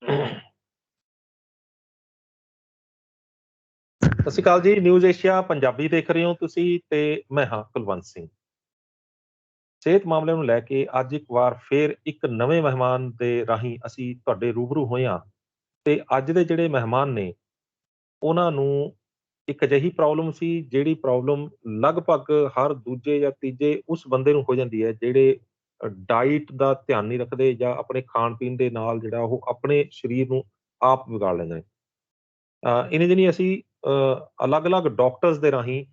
ਸਤਿ ਸ਼੍ਰੀ ਅਕਾਲ ਜੀ, news Asia Punjabi ਦੇਖ ਰਹੇ ਹੋ ਤੁਸੀਂ ਤੇ ਮੈਂ ਹਾਂ ਕੁਲਵੰਤ ਸਿੰਘ। ਸਿਹਤ ਮਾਮਲਿਆਂ ਨੂੰ ਲੈ ਕੇ ਅੱਜ ਇੱਕ ਵਾਰ ਫੇਰ ਇੱਕ ਨਵੇਂ ਮਹਿਮਾਨ ਦੇ ਰਾਹੀਂ ਅਸੀਂ ਤੁਹਾਡੇ ਰੂਬਰੂ ਹੋਏ ਹਾਂ ਤੇ ਅੱਜ ਦੇ ਜਿਹੜੇ ਮਹਿਮਾਨ ਨੇ, ਉਹਨਾਂ ਨੂੰ ਇੱਕ ਅਜਿਹੀ ਪ੍ਰੋਬਲਮ ਸੀ ਜਿਹੜੀ ਪ੍ਰੋਬਲਮ ਲਗਭਗ ਹਰ ਦੂਜੇ ਜਾਂ ਤੀਜੇ ਉਸ ਬੰਦੇ ਨੂੰ ਹੋ ਜਾਂਦੀ ਹੈ ਜਿਹੜੇ ਡਾਇਟ ਦਾ ਧਿਆਨ ਨਹੀਂ ਰੱਖਦੇ ਜਾਂ ਆਪਣੇ ਖਾਣ-ਪੀਣ ਦੇ ਨਾਲ ਜਿਹੜਾ ਉਹ ਆਪਣੇ ਸਰੀਰ ਨੂੰ ਆਪ ਵਿਗਾੜ ਲੈਂਦੇ ਨੇ। ਇਨੀ ਦਿਨੀ ਅਸੀਂ ਅਲੱਗ-ਅਲੱਗ ਡਾਕਟਰਸ ਦੇ ਰਾਹੀਂ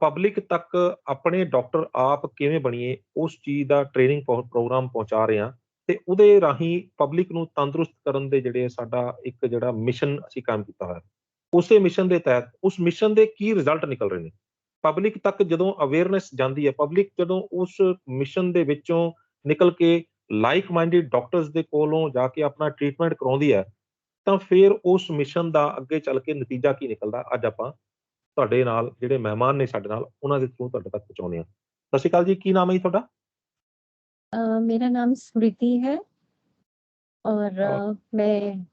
ਪਬਲਿਕ ਤੱਕ ਆਪਣੇ ਡਾਕਟਰ ਆਪ ਕਿਵੇਂ ਬਣੀਏ ਉਸ ਚੀਜ਼ ਦਾ ਟ੍ਰੇਨਿੰਗ ਪ੍ਰੋਗਰਾਮ ਪਹੁੰਚਾ ਰਹੇ ਹਾਂ ਤੇ ਉਹਦੇ ਰਾਹੀਂ ਪਬਲਿਕ ਨੂੰ ਤੰਦਰੁਸਤ ਕਰਨ ਦੇ ਜਿਹੜੇ ਸਾਡਾ ਇੱਕ ਜਿਹੜਾ ਮਿਸ਼ਨ ਅਸੀਂ ਕੰਮ ਕੀਤਾ ਹੋਇਆ। ਉਸੇ ਮਿਸ਼ਨ ਦੇ ਤਹਿਤ ਉਸ ਮਿਸ਼ਨ ਦੇ ਕੀ ਰਿਜ਼ਲਟ ਨਿਕਲ ਰਹੇ ਨੇ, ਪਬਲਿਕ ਤੱਕ ਜਦੋਂ ਅਵੇਅਰਨੈਸ ਜਾਂਦੀ ਹੈ, ਪਬਲਿਕ ਜਦੋਂ ਉਸ ਮਿਸ਼ਨ ਦੇ ਵਿੱਚੋਂ ਨਿਕਲ ਕੇ ਲਾਈਕ ਮਾਈਂਡਿਡ ਡਾਕਟਰਸ ਦੇ ਕੋਲੋਂ ਜਾ ਕੇ ਆਪਣਾ ਟ੍ਰੀਟਮੈਂਟ ਕਰਾਉਂਦੀ ਹੈ, ਤਾਂ ਫਿਰ ਉਸ ਮਿਸ਼ਨ ਦਾ ਅੱਗੇ ਚੱਲ ਕੇ ਨਤੀਜਾ ਕੀ ਨਿਕਲਦਾ, ਅੱਜ ਆਪਾਂ ਤੁਹਾਡੇ ਨਾਲ ਜਿਹੜੇ ਮਹਿਮਾਨ ਨੇ ਸਾਡੇ ਨਾਲ, ਉਹਨਾਂ ਦੇ ਥਰੂ ਤੁਹਾਡੇ ਤੱਕ ਪਹੁੰਚਾਉਂਦੇ ਹਾਂ। ਸਤਿ ਸ਼੍ਰੀ ਅਕਾਲ ਜੀ, ਕੀ ਨਾਮ ਹੈ ਜੀ ਤੁਹਾਡਾ? मेरा नाम स्मृति है और अ, मैं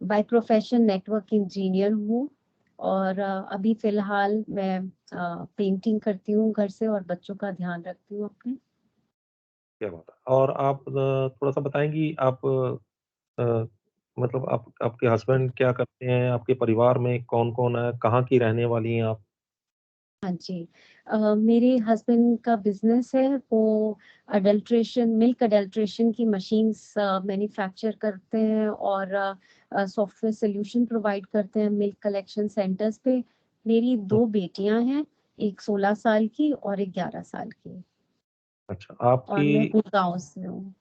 बाय प्रोफेशन नेटवर्क इंजीनियर हूँ और अभी फ़िलहाल मैं पेंटिंग करती हूँ घर से और बच्चों का ध्यान रखती हूँ अपने। क्या बात है। और आप थोड़ा-सा बताएँगी आप अ, मतलब आप आपके हस्बैंड क्या करते हैं? आपके परिवार में कौन-कौन है? कहाँ की रहने वाली हैं आप? हाँ जी। मेरे हस्बैंड का बिज़नेस है, वो मिल्क अडल्ट्रेशन की मशीन्स मैन्युफैक्चर करते हैं और सॉफ्टवेयर सॉल्यूशन प्रोवाइड करते हैं मिल्क कलेक्शन सेंटर्स पे। मेरी हुँ, 2 बेटियाँ हैं, एक 16 साल की और एक 11 साल की अच्छा और आपकी मैं गुड़गाँव से हूँ।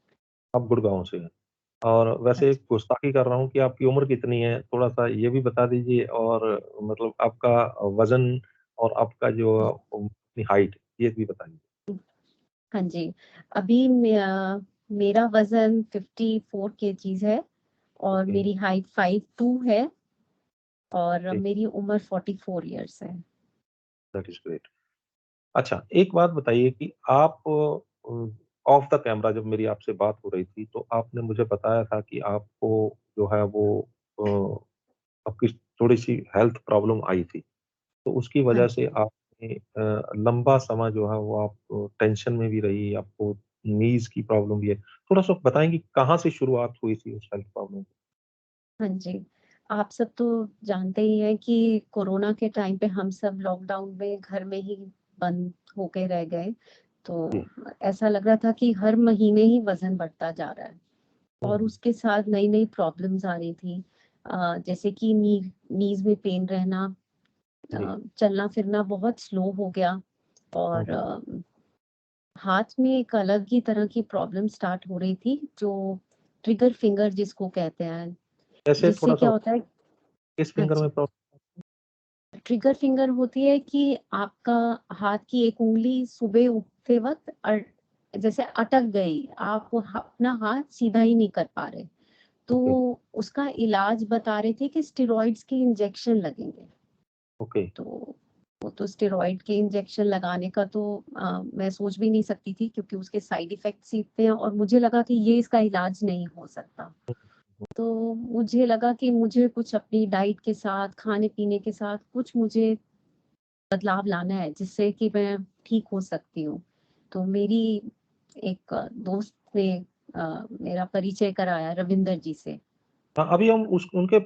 आप गुड़गाँव से हैं। और हाँ वैसे जी। गुस्ताखी कर रहा हूँ कि आपकी उम्र कितनी है? थोड़ा-सा ये भी बता दीजिए और मतलब आपका वज़न और आपका जो अपनी हाइट, ये भी बताइए। हाँ जी। अभी मेरा वज़न 54 केजीज़ है और ओके, मेरी हाइट 5'2" है और ओके, मेरी उम्र 44 इयर्स है। That is great. अच्छा, एक बात बताइए कि आप ऑफ द कैमरा जब मेरी आपसे बात हो रही थी, तो आपने मुझे बताया था कि आपको जो है वो आपकी थोड़ी-सी हेल्थ प्रॉब्लम आई थी। तो उसकी हाँ वजह से जी। आपने लंबा समय जो है वो आप टेंशन में भी रही, आपको नीज़ की प्रॉब्लम भी है। थोड़ा-सा बताएँगी कहाँ से शुरुआत हुई थी उस हेल्थ प्रॉब्लम की? हाँ जी। आप सब तो जानते ही हैं कि कोरोना के टाइम पे हम सब लॉकडाउन में घर में ही बंद होके रह गए। जी। तो ऐसा लग रहा था कि हर महीने ही वज़न बढ़ता जा रहा है हुँ, और हुँ। उसके साथ नई-नई प्रॉब्लम्स आ रही थी। जैसे कि नीज़ में पेन रहना, जी। चलना-फिरना बहुत स्लो हो गया हुँ, और हुँ। हाथ में एक अलग ही तरह की प्रॉब्लम स्टार्ट हो रही थी, जो ट्रिगर फिंगर जिसको कहते हैं। ऐसे जिससे थोड़ा-सा क्या होता है। किस हाँ फिंगर में जी। प्रॉब्लम? ट्रिगर फिंगर होती है कि आपका हाथ की एक उँगली सुबह उठते वक़्त जैसे अटक गई, आप अपना हाथ सीधा ही नहीं कर पा रहे। ओके, तो उसका इलाज बता रहे थे कि स्टेरॉइड्स के इंजेक्शन लगेंगे। ओके। तो वो तो स्टेरॉइड के इंजेक्शन लगाने का तो मैं सोच भी नहीं सकती थी क्योंकि उसके साइड इफ़ेक्ट्स ही इतने हैं और मुझे लगा कि ये इसका इलाज नहीं हो सकता। हुँ, हुँ। तो मुझे लगा कि मुझे कुछ अपनी डाइट के साथ, खाने-पीने के साथ कुछ मुझे बदलाव लाना है जिससे कि मैं ठीक हो सकती हूँ। तो मेरी एक दोस्त ने मेरा परिचय कराया रविंदर जी से। हाँ, अभी हम उनके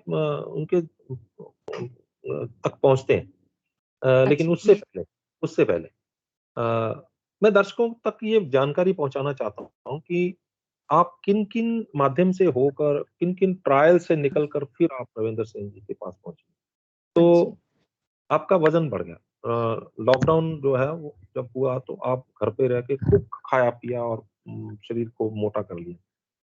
तक पहुँचते हैं। लेकिन अच्छा। उससे पहले मैं दर्शकों तक ये जानकारी पहुँचाना चाहता हूँ कि आप किन-किन माध्यम से होकर, किन-किन ट्रायल से निकल कर फिर आप रविंद्र सिंह जी के पास पहुँचे। हाँ जी। तो आपका वज़न बढ़ गया। लॉकडाउन जो है वो जब हुआ तो आप घर पे रह के खूब खाया-पिया और शरीर को मोटा कर लिया।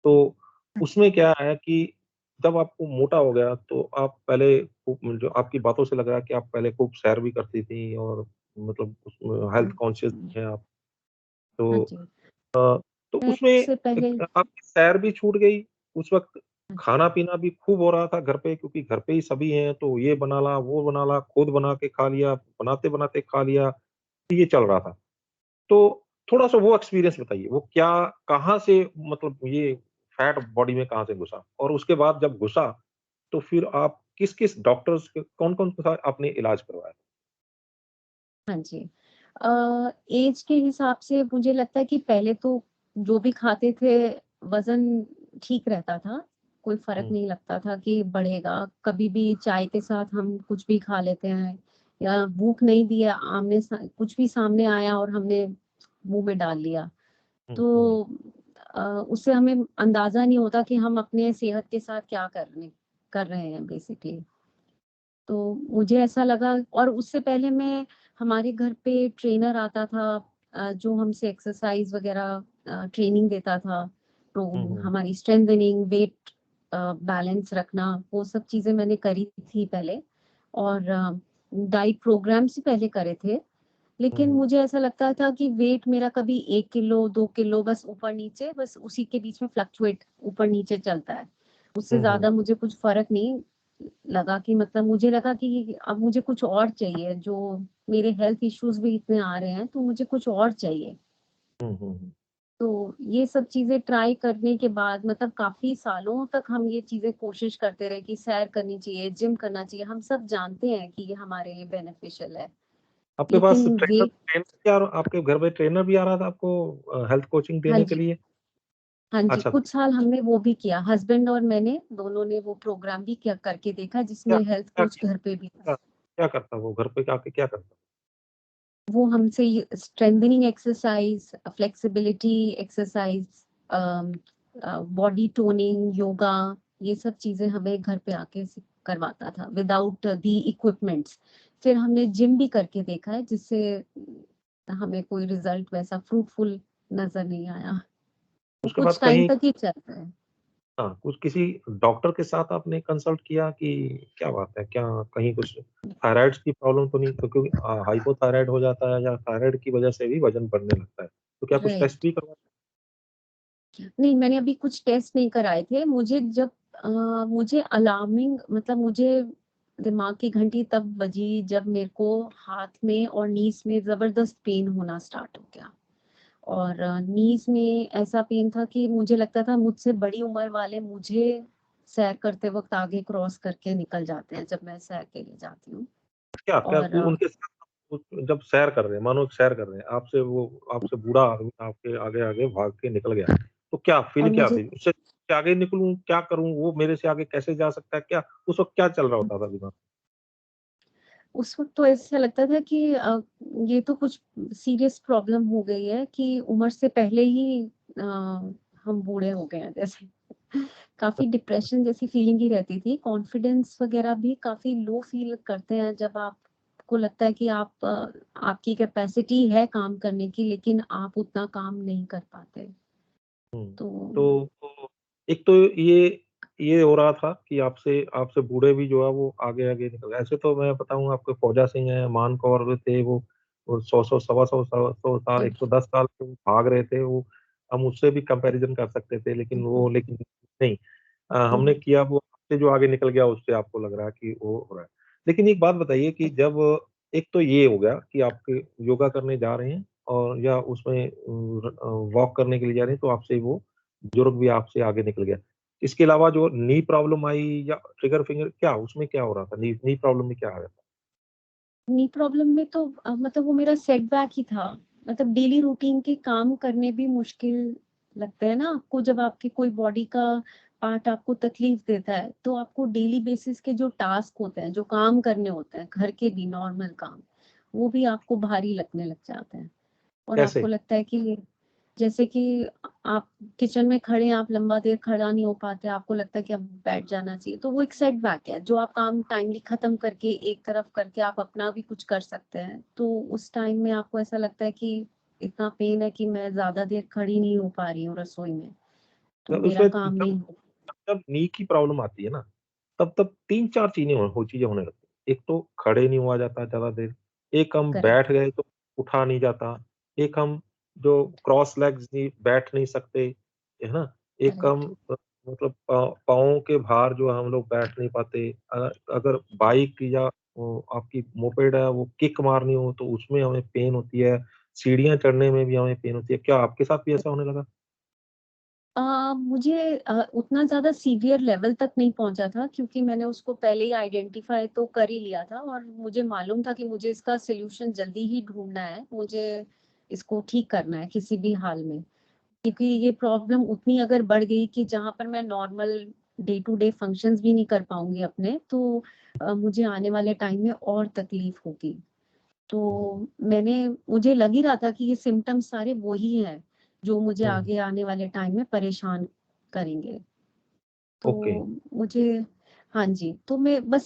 तो उसमें क्या है कि जब आपको मोटा हो गया तो आप पहले खूब जो आपकी बातों से लग रहा है कि आप पहले खूब सैर भी करती थी और मतलब उसमें हेल्थ कॉन्शियस हैं आप। हाँ तो जी। अ, तो मैं उसमें उससे पहले। आपकी सैर भी छूट गई, उस वक़्त खाना-पीना भी खूब हो रहा था घर पे क्योंकि घर पे ही सभी हैं, तो ये बना ला, वो बना ला, खुद बना के खा लिया, बनाते-बनाते खा लिया, तो ये चल रहा था। तो थोड़ा-सा वो एक्सपीरियंस बताइए, वो क्या कहाँ से मतलब ये फैट बॉडी में कहाँ से घुसा? और उसके बाद जब घुसा, तो फिर आप किस-किस डॉक्टर्स के कौन-कौन के साथ आपने इलाज करवाया? हाँ जी। ऐज के हिसाब से मुझे लगता है कि पहले तो जो भी खाते थे वज़न ठीक रहता था, कोई फ़र्क हुँ, नहीं लगता था कि बढ़ेगा। कभी भी चाय के साथ हम कुछ भी खा लेते हैं या भूख नहीं भी है, आमने सा कुछ भी सामने आया और हमने मुँह में डाल लिया। हुँ, हुँ, तो उससे हमें अंदाज़ा नहीं होता कि हम अपने सेहत के साथ क्या कर रहे हैं बेसिकली। तो मुझे ऐसा लगा और उससे पहले मैं हमारे घर पे ट्रेनर आता था जो हमसे एक्सरसाइज़ वग़ैरह ट्रेनिंग देता था। तो हुँ, हुँ, हमारी स्ट्रेंथनिंग, वेट बैलेंस रखना, वो सब चीज़ें मैंने करी थी पहले और डाइट प्रोग्राम्स भी पहले करे थे। हुँ, लेकिन हुँ, मुझे ऐसा लगता था कि वेट मेरा कभी 1 किलो, 2 किलो बस ऊपर-नीचे बस उसी के बीच में फ्लक्चुएट ऊपर-नीचे चलता है। उससे हुँ, हुँ। ज़्यादा मुझे कुछ फ़र्क नहीं लगा कि मतलब मुझे लगा कि अब मुझे कुछ और चाहिए, जो मेरे हेल्थ इश्यूज़ भी इतने आ रहे हैं, तो मुझे कुछ और चाहिए। हुँ, हुँ, हुँ। तो ये सब चीज़ें ट्राई करने के बाद मतलब काफ़ी सालों तक हम ये चीज़ें कोशिश करते रहे कि सैर करनी चाहिए, जिम करना चाहिए। हम सब जानते हैं कि ये हमारे लिए बेनिफिशियल है। आपके पास लेकिन ट्रेनर वेट ट्रेनर क्या आपके घर में ट्रेनर भी आ रहा था आपको हेल्थ कोचिंग हाँ देने के जी। लिए? हाँ जी, अच्छा, कुछ साल हमने वो भी किया, हस्बैंड और मैंने दोनों ने वो प्रोग्राम भी किया करके देखा क्या जिसमें हेल्थ क्या कोच किया? घर पे भी था। क्या क्या करता वो घर पे आके क्या करता? वो हमसे ये strengthening exercise, flexibility exercise body toning, yoga ये सब चीज़ें हमें घर पे आके करवाता था विदाउट द इक्विपमेंट्स। फिर हमने जिम भी करके देखा है जिससे हमें कोई रिज़ल्ट वैसा फ्रूटफुल नज़र नहीं आया। वो उसके कुछ बाद टाइम कहीं तक ही चलता है। हाँ, कुछ किसी डॉक्टर के साथ आपने कंसल्ट किया कि क्या बात है? क्या कहीं कुछ थायराइड्स की प्रॉब्लम तो नहीं क्योंकि हाइपोथायराइड हो जाता है या थायराइड की वजह से भी वज़न बढ़ने लगता है। तो क्या कुछ टेस्ट राइट। भी करवाए? नहीं, मैंने अभी कुछ टेस्ट नहीं कराए थे। मुझे अलार्मिंग मतलब मुझे दिमाग की घंटी तब बजी जब मेरे को हाथ में और नीज़ में ज़बरदस्त पेन होना स्टार्ट हो गया। और नीज़ में ऐसा पेन था कि मुझे लगता था मुझसे बड़ी उम्र वाले मुझे सैर करते वक़्त आगे क्रॉस करके निकल जाते हैं जब मैं सैर के लिए जाती हूँ। क्या क्या और उनके साथ आप जब सैर कर रहे हैं, मानो सैर कर रहे हैं, आपसे बूढ़ा आदमी आपके आगे-आगे भाग के निकल गया, तो क्या और फ़ील क्या मुझे थी? उससे आगे निकलूँ, क्या करूँ? वो मेरे से आगे कैसे जा सकता है? क्या उस वक़्त क्या चल रहा होता था दिमाग उस वक़्त तो ऐसा लगता था कि ये तो कुछ सीरियस प्रॉब्लम हो गई है कि उम्र से पहले ही हम बूढ़े हो गए हैं जैसे। में? काफ़ी डिप्रेशन जैसी फीलिंग ही रहती थी। कॉन्फिडेंस वग़ैरह भी काफ़ी लो फ़ील करते हैं जब आपको लगता है कि आपकी कैपेसिटी है काम करने की लेकिन आप उतना काम नहीं कर पाते। हुँ। तो तो एक तो ये हो रहा था कि आपसे आपसे बूढ़े भी जो है वो आगे-आगे निकल गए। ऐसे तो मैं बताऊँ आपको फौजा सिंह हैं, मान कौर थे वो 100-100 सवा 100 साल, हुँ, 110 साल के वो भाग रहे थे, वो हम उससे भी कंपैरिज़न कर सकते थे लेकिन नहीं। हमने हुँ, किया वो आपसे जो आगे निकल गया उससे आपको लग रहा है कि वो हो रहा है। लेकिन एक बात बताइए कि जब एक तो ये हो गया कि आपके योगा करने जा रहे हैं और या उसमें वॉक करने के लिए जा रहे हैं तो आपसे वो बुजुर्ग भी आपसे आगे निकल गया। इसके अलावा जो नी प्रॉब्लम आई या ट्रिगर फिंगर क्या उसमें क्या हो रहा था? नी नी प्रॉब्लम में क्या आ रहा था? नी प्रॉब्लम में तो मतलब वो मेरा सेटबैक ही था। मतलब डेली रूटीन के काम करने भी मुश्किल लगता है ना आपको जब आपकी कोई बॉडी का पार्ट आपको तकलीफ देता है, तो आपको डेली बेसिस के जो टास्क होते हैं, जो काम करने होते हैं, घर के भी नॉर्मल काम, वो भी आपको भारी लगने लग जाते हैं। और आपको कैसे? लगता है कि जैसे कि आप किचन में खड़े हैं, आप लंबा देर खड़ा नहीं हो पाते, आपको लगता है कि अब बैठ जाना चाहिए, तो वो एक सेटबैक है, जो आप काम टाइमली खत्म करके एक तरफ करके आप अपना भी कुछ कर सकते हैं। तो उस टाइम में आपको ऐसा लगता है कि इतना पेन है कि मैं ज़्यादा देर खड़ी नहीं हो पा रही हूँ रसोई में, तो तो मेरा उसमें काम जब नहीं हो जब नी की प्रॉब्लम आती है ना, तब 3-4 चीज़ें होने लगती हैं। एक तो खड़े नहीं हुआ जाता ज़्यादा देर, एक हम करेक्ट, बैठ गए तो उठा नहीं जाता, एक हम जो क्रॉस लेग्स नहीं बैठ नहीं सकते, है ना? एक हम करेक्ट, मतलब पाँव के भार जो है हम लोग बैठ नहीं पाते। अगर बाइक या वो आपकी मोपेड है वो किक मारनी हो तो उसमें हमें पेन होती है, सीढ़ियाँ चढ़ने में भी हमें पेन होती है। क्या आपके साथ भी ऐसा होने लगा? मुझे उतना ज़्यादा सीवियर लेवल तक नहीं पहुँचा था क्योंकि मैंने उसको पहले ही आइडेंटिफ़ाई तो कर ही लिया था और मुझे मालूम था कि मुझे इसका सॉल्यूशन जल्दी ही ढूँढना है, मुझे इसको ठीक करना है किसी भी हाल में। क्योंकि ये प्रॉब्लम उतनी अगर बढ़ गई कि जहाँ पर मैं normal day to day functions भी नहीं कर पाऊँगी अपने, तो मुझे आने वाले टाइम में और तकलीफ़ होगी। तो मुझे लग ही रहा था कि ये सिम्पटम्स सारे वो ही हैं, जो मुझे हुँ, आगे आने वाले टाइम में परेशान करेंगे। ओके। तो मुझे हाँ जी, तो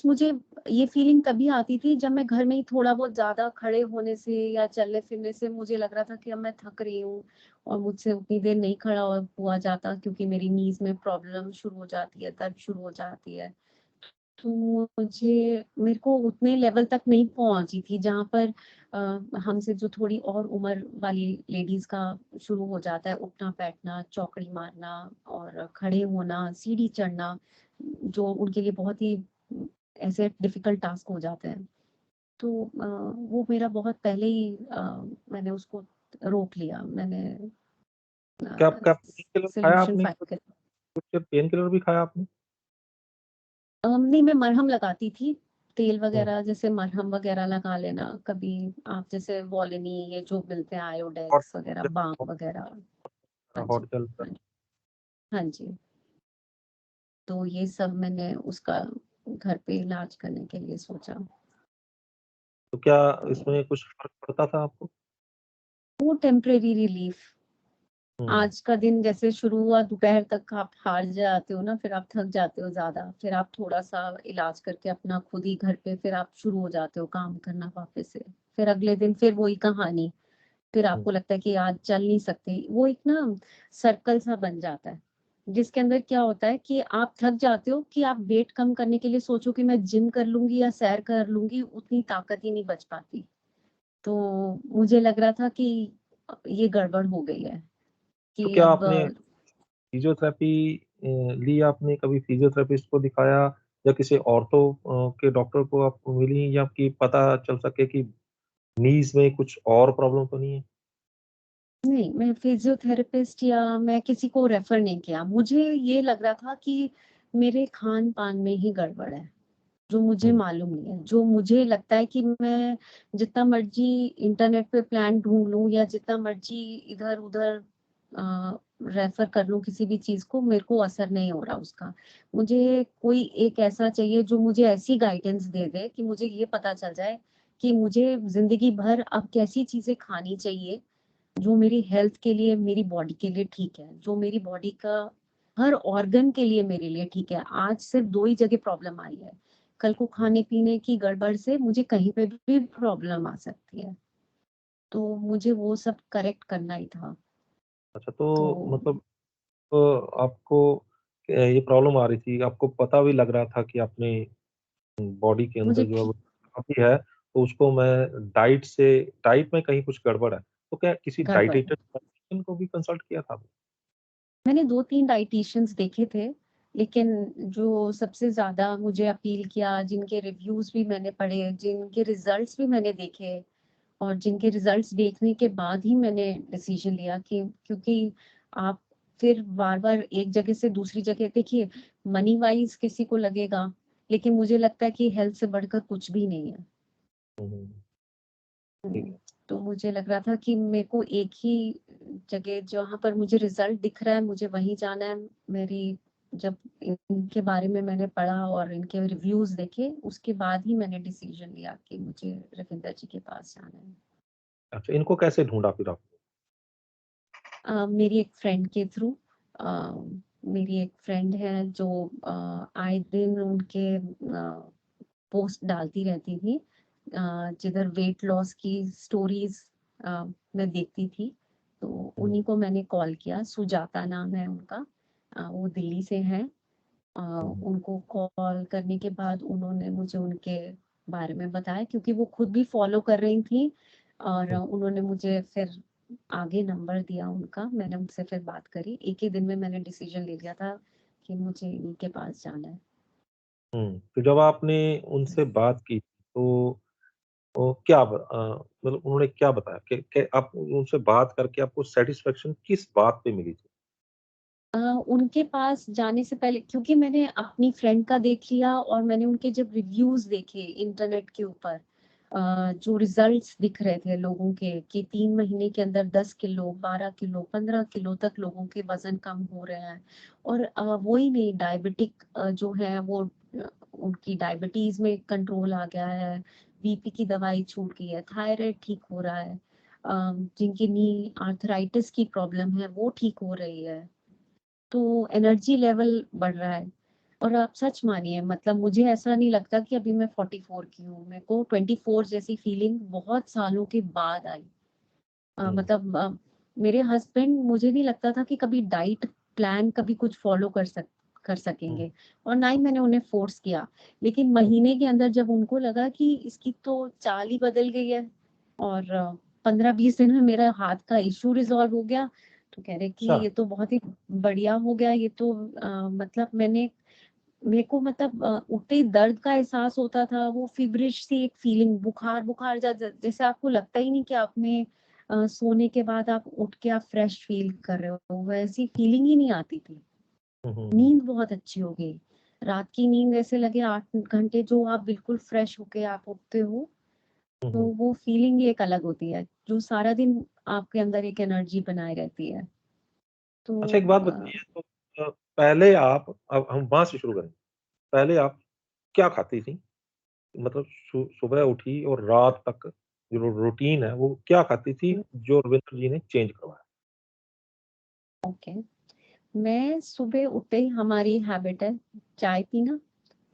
मुझे ये फीलिंग तभी आती थी जब मैं घर में ही थोड़ा बहुत ज़्यादा खड़े होने से या चलने-फिरने से मुझे लग रहा था कि अब मैं थक रही हूँ और मुझसे उतनी देर नहीं खड़ा हुआ जाता क्योंकि मेरी नीज़ में प्रॉब्लम शुरू हो जाती है, दर्द शुरू हो जाती है। तो मेरे को उतने लेवल तक नहीं पहुँची थी जहाँ पर हमसे जो थोड़ी और उम्र वाली लेडीज़ का शुरू हो जाता है उठना-बैठना, चौकड़ी मारना और खड़े होना, सीढ़ी चढ़ना, जो उनके लिए बहुत ही ऐसे डिफ़िकल्ट टास्क हो जाते हैं। तो वो मेरा बहुत पहले ही मैंने उसको रोक लिया। मैंने क्या अ, क्या पेन किलर खाया सॉल्यूशन आपने? फाइंड कर कुछ पेन किलर भी खाया आपने? नहीं मैं मरहम लगाती थी, तेल हुँ, वग़ैरह जैसे मरहम वग़ैरह लगा लेना, कभी आप जैसे वोलिनी ये जो मिलते हैं हॉट आयोडेक्स वग़ैरह, बाम वग़ैरह। हाँ हॉट जी, जल हाँ जी, हाँ जी। तो ये सब मैंने उसका घर पे इलाज करने के लिए सोचा। तो क्या तो इसमें कुछ फ़र्क पड़ता था आपको? वो टेम्परेरी रिलीफ़ हुँ, आज का दिन जैसे शुरू हुआ दोपहर तक आप हार जाते हो ना, फिर आप थक जाते हो ज़्यादा, फिर आप थोड़ा-सा इलाज करके अपना खुद ही घर पे फिर आप शुरू हो जाते हो काम करना वापस से। फिर अगले दिन फिर वही कहानी, फिर हुँ, आपको लगता है कि आज चल नहीं सकते। वो एक ना सर्कल सा बन जाता है, जिसके अंदर क्या होता है कि आप थक जाते हो कि आप वेट कम करने के लिए सोचो कि मैं जिम कर लूँगी या सैर कर लूँगी, उतनी ताकत ही नहीं बच पाती। तो मुझे लग रहा था कि ये गड़बड़ हो गई है, तो कि क्या अब आपने फिज़ियोथेरेपी ली आपने कभी फिज़ियोथेरेपिस्ट को दिखाया या किसी ऑर्थो के डॉक्टर को आप मिली या कि पता चल सके कि नीज़ में कुछ और प्रॉब्लम तो नहीं है? नहीं, मैं फिज़ियोथेरेपिस्ट या मैं किसी को रेफ़र नहीं किया। मुझे ये लग रहा था कि मेरे खान-पान में ही गड़बड़ है, जो मुझे हुँ, मालूम नहीं है। जो मुझे लगता है कि मैं जितना मर्ज़ी इंटरनेट पे प्लान ढूँढ लूँ या जितना मर्ज़ी इधर-उधर रेफ़र कर लूँ किसी भी चीज़ को, मेरे को असर नहीं हो रहा उसका। मुझे कोई एक ऐसा चाहिए जो मुझे ऐसी गाइडेंस दे दे कि मुझे ये पता चल जाए कि मुझे ज़िंदगी भर अब कैसी चीज़ें खानी चाहिए जो मेरी हेल्थ के लिए, मेरी बॉडी के लिए ठीक है, जो मेरी बॉडी का हर ऑर्गन के लिए मेरे लिए ठीक है। आज सिर्फ़ 2 ही जगह प्रॉब्लम आई है। कल को खाने-पीने की गड़बड़ से मुझे कहीं पे भी प्रॉब्लम आ सकती है। तो मुझे वो सब करेक्ट करना ही था। अच्छा तो तो मतलब आपको ये प्रॉब्लम आ रही थी, आपको पता भी लग रहा था कि अपने बॉडी के अंदर मुझे जो है ठी वो खराबी है, तो उसको मैं डाइट में कहीं कुछ गड़बड़ है। तो क्या किसी गड़बड़ है। डायटीशियन को भी कंसल्ट किया था आपने? मैंने 2-3 डायटीशियंस देखे थे, लेकिन जो सबसे ज़्यादा मुझे अपील किया, जिनके रिव्यूज़ भी मैंने पढ़े, जिनके रिज़ल्ट्स भी मैंने देखे और जिनके रिज़ल्ट्स देखने के बाद ही मैंने डिसीज़न लिया कि क्योंकि आप फिर बार-बार एक जगह से दूसरी जगह देखिए, मनी वाइज़ किसी को लगेगा, लेकिन मुझे लगता है कि हेल्थ से बढ़कर कुछ भी नहीं है। हुँ, हुँ, ठीक हुँ, है। तो मुझे लग रहा था कि मेरे को एक ही जगह जहाँ पर मुझे रिज़ल्ट दिख रहा है, मुझे वहीं जाना है। मेरी जब इनके बारे में मैंने पढ़ा और इनके रिव्यूज़ देखे, उसके बाद ही मैंने डिसीज़न लिया कि मुझे रविंदर जी के पास जाना है। अच्छा इनको कैसे ढूँढा फिर आपने? मेरी एक फ्रेंड के थ्रू अ, मेरी एक फ्रेंड है जो आए दिन उनके पोस्ट डालती रहती थी जिधर वेट लॉस की स्टोरीज मैं देखती थी तो हुँ, उन्हीं को मैंने कॉल किया सुजाता नाम है उनका वो दिल्ली से हैं हुँ, उनको कॉल करने के बाद उन्होंने मुझे उनके बारे में बताया क्योंकि वो खुद भी फॉलो कर रही थी और हुँ, उन्होंने मुझे फिर आगे नंबर दिया उनका मैंने उनसे फिर बात करी एक ही दिन में मैंने डिसीजन ले लिया था कि मुझे इनके पास जाना है हुँ। तो जब आपने उनसे बात की तो वो क्या मतलब उन्होंने क्या बताया कि आप उनसे बात करके आपको सैटिस्फैक्शन किस बात पे मिली थी? उनके पास जाने से पहले, क्योंकि मैंने अपनी फ्रेंड का देख लिया और मैंने उनके जब रिव्यूज देखे इंटरनेट के ऊपर, जो रिजल्ट्स दिख रहे थे लोगों के कि 3 महीने के अंदर 10 किलो, 12 किलो, 15 किलो तक लोगों के वजन कम हो रहे हैं। और वो ही नहीं, डायबिटिक जो है वो उनकी डायबिटीज में कंट्रोल आ गया है, बीपी की दवाई छूट गई है, थायराइड ठीक हो रहा है, जिनकी नी आर्थराइटिस की प्रॉब्लम है वो ठीक हो रही है, तो एनर्जी लेवल बढ़ रहा है। और आप सच मानिए, मतलब मुझे ऐसा नहीं लगता कि अभी मैं 44 की हूँ, मेरे को 24 जैसी फीलिंग बहुत सालों के बाद आई। मतलब मेरे हस्बैंड, मुझे नहीं लगता था कि कभी डाइट प्लान कभी कुछ फॉलो कर सकेंगे, और ना ही मैंने उन्हें फोर्स किया। लेकिन महीने के अंदर जब उनको लगा कि इसकी तो चाल ही बदल गई है, और 15-20 दिन में मेरा हाथ का इशू रिजॉल्व हो गया, तो कह रहे कि अच्छा। ये तो बहुत ही बढ़िया हो गया। ये तो मतलब मेरे को मतलब उठते ही दर्द का एहसास होता था, वो फीवरिश सी एक फीलिंग, बुखार बुखार जैसे आपको लगता ही नहीं कि आपने सोने के बाद आप उठ के आप फ्रेश फील कर रहे हो, वैसी फीलिंग ही नहीं आती थी। नींद बहुत अच्छी हो गई, रात की नींद ऐसे लगे 8 घंटे जो आप बिल्कुल फ्रेश होके आप उठते हो, तो वो फीलिंग ही एक अलग होती है, जो सारा दिन आपके अंदर एक एनर्जी बनाए रहती है। तो अच्छा, एक बात बताइए, तो पहले आप, अब हम वहां से शुरू करें, पहले आप क्या खाती थी? मतलब सुबह उठी और रात तक जो रूटीन है वो क्या खाती थी, जो रविंद्र जी ने चेंज करवाया? ओके, मैं सुबह उठते ही, हमारी हैबिट है चाय पीना,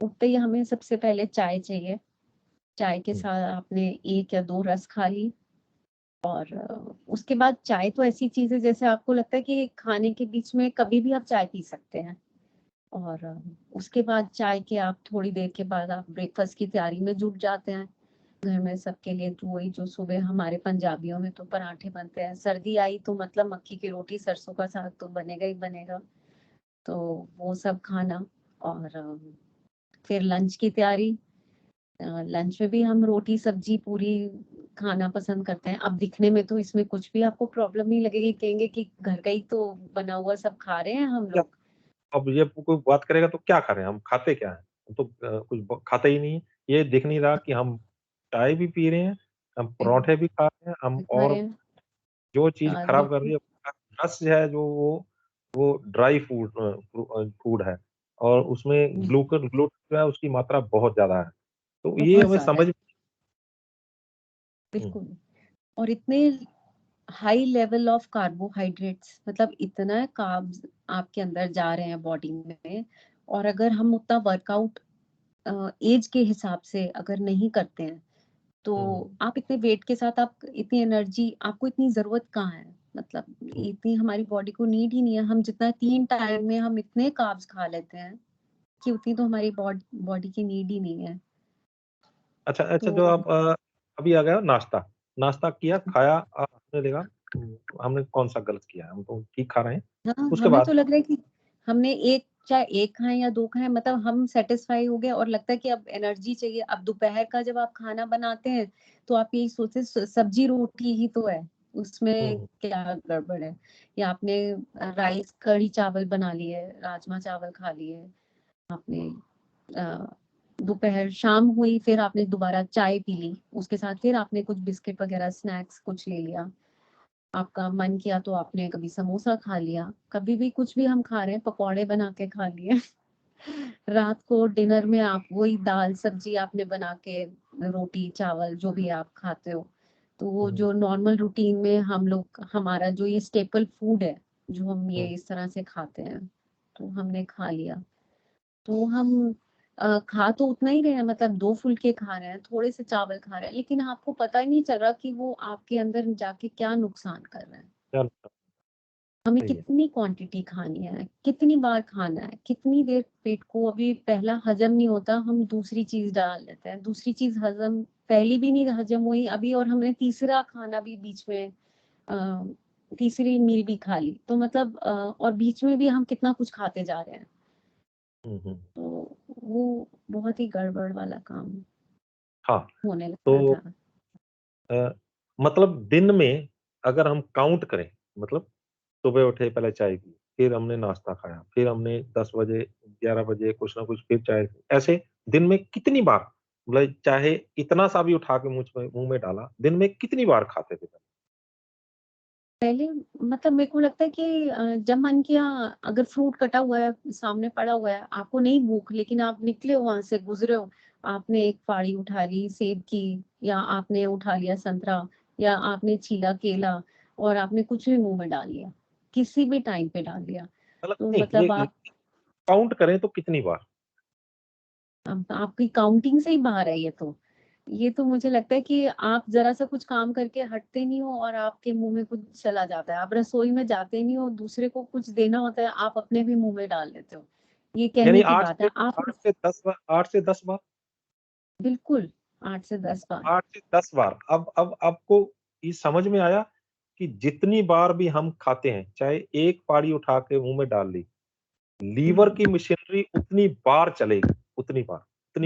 उठते ही हमें सबसे पहले चाय चाहिए। चाय के हम्म, साथ आपने 1 या 2 रस खा ली, और उसके बाद चाय तो ऐसी चीज है जैसे आपको लगता है कि खाने के बीच में कभी भी आप चाय पी सकते हैं। और उसके बाद चाय के आप थोड़ी देर के बाद आप ब्रेकफास्ट की तैयारी में जुट जाते हैं। घर में सबके लिए तो वही, जो सुबह हमारे पंजाबियों में तो पराठे बनते हैं, सर्दी आई तो मतलब मक्की की रोटी सरसों का साग तो बनेगा ही बनेगा, तो वो सब खाना। और फिर लंच की तैयारी, लंच में भी हम रोटी सब्जी पूरी खाना पसंद करते हैं। अब दिखने में तो इसमें कुछ भी आपको प्रॉब्लम नहीं लगेगी, कहेंगे कि घर का ही तो बना हुआ सब खा रहे हैं हम क्या, लोग। अब ये कोई बात करेगा तो क्या खा रहे हैं, हम खाते क्या हैं? हम तो कुछ खाते ही नहीं है। ये दिख नहीं रहा कि हम चाय भी पी रहे हैं, हम पराठे भी खा रहे हैं, हम खा रहे और हैं। जो चीज खराब कर रही बिल्कुल। है उसका रस है, जो वो ड्राई फूड फूड है, और उसमें ग्लूकोन ग्लूटेन जो है उसकी मात्रा बहुत ज्यादा है। तो ये बहुत हमें ज्यादा है। समझ। हम्म, बिल्कुल। और इतने हाई लेवल ऑफ कार्बोहाइड्रेट्स, मतलब इतना कार्ब्स आपके अंदर जा रहे हैं बॉडी में। और अगर हम उतना वर्कआउट एज के हिसाब से अगर नहीं करते हैं, तो हम्म, आप इतने वेट के साथ आप इतनी एनर्जी, आपको इतनी जरूरत कहाँ है? मतलब हम्म। इतनी हमारी बॉडी को नीड ही नहीं है। हम जितना 3 टाइम में हम इतने कार्ब्स खा लेते हैं कि उतनी तो हमारी बॉडी की नीड ही नहीं है। अच्छा अच्छा, जो तो आप अभी आ गया नाश्ता, नाश्ता किया, खाया, हमने देखा हमने कौन सा गलत किया है, हम तो ठीक खा रहे हैं। हाँ, उसके हमें तो बाद लग रहा है कि हमने एक, चाहे एक खाएं या 2 खाएं, मतलब हम सेटिस्फाई हो गए, और लगता है कि अब एनर्जी चाहिए। अब दोपहर का जब आप खाना बनाते हैं, तो आप यही सोचते सब्जी रोटी ही तो है, उसमें हम्म, क्या गड़बड़ है? या आपने राइस कढ़ी चावल बना लिए, राजमा चावल खा लिए आपने, अ, दोपहर शाम हुई, फिर आपने दोबारा चाय पी ली, उसके साथ फिर आपने कुछ बिस्किट वगैरह स्नैक्स कुछ ले लिया, आपका मन किया तो आपने कभी समोसा खा लिया, कभी भी कुछ भी हम खा रहे हैं, पकौड़े बना के खा लिए। रात को डिनर में आप वही दाल सब्जी आपने बना के, रोटी चावल जो भी आप खाते हो, तो वो हम्म, जो नॉर्मल रूटीन में हम लोग, हमारा जो ये स्टेपल फूड है, जो हम ये हम्म। इस तरह से खाते हैं, तो हमने खा लिया। तो हम खा तो उतना ही रहे हैं, मतलब 2 फुलके खा रहे हैं, थोड़े से चावल खा रहे हैं, लेकिन आपको पता ही नहीं चल रहा कि वो आपके अंदर जाके क्या नुकसान कर रहा है। चलो, हमें सही है। कितनी क्वांटिटी खानी है, कितनी बार खाना है, कितनी देर पेट को, अभी पहला हजम नहीं होता, हम दूसरी चीज डाल लेते हैं, दूसरी चीज हजम, पहली भी नहीं हजम हुई अभी, और हमने तीसरा खाना भी बीच में, आ, तीसरी मील भी खा ली, तो मतलब और बीच में भी हम कितना कुछ खाते जा रहे हैं। हम्म। तो वो बहुत ही गड़बड़ वाला काम हाँ, होने लगा तो था। मतलब दिन में अगर हम काउंट करें, मतलब सुबह उठे पहले चाय पी, फिर हमने नाश्ता खाया, फिर हमने 10 बजे, 11 बजे कुछ ना कुछ फिर चाय, ऐसे दिन में कितनी बार, मतलब चाहे इतना सा भी उठा के मुँह में डाला, दिन में कितनी बार खाते थे? पहले मतलब मेरे को लगता है कि जब मन किया, अगर फ्रूट कटा हुआ है, सामने पड़ा हुआ है, आपको नहीं भूख, लेकिन आप निकले हो वहाँ से, गुज़रे हो, आपने एक फाड़ी उठा ली सेब की, या आपने उठा लिया संतरा, या आपने छीला केला और आपने कुछ भी मुँह में डाल लिया, किसी भी टाइम पे डाल लिया। मतलब तो नहीं, मतलब ये आप काउंट करें तो कितनी बार? अब आपकी काउंटिंग से ही बाहर है ये तो। ये तो मुझे लगता है कि आप ज़रा-सा कुछ काम करके हटते नहीं हो और आपके मुँह में कुछ चला जाता है। आप रसोई में जाते नहीं हो, दूसरे को कुछ देना होता है, आप अपने भी मुँह में डाल लेते हो। ये यानी कहने की 8 बात से है। आप 8 से 10 बार, 8 से 10 बार? बिल्कुल, 8 से 10 बार। 8 से 10 बार। अब आपको ये समझ में आया कि जितनी बार भी हम खाते हैं, चाहे एक फाड़ी उठा के मुँह में डाल ली, लीवर हुँ, की मशीनरी उतनी बार चलेगी, उतनी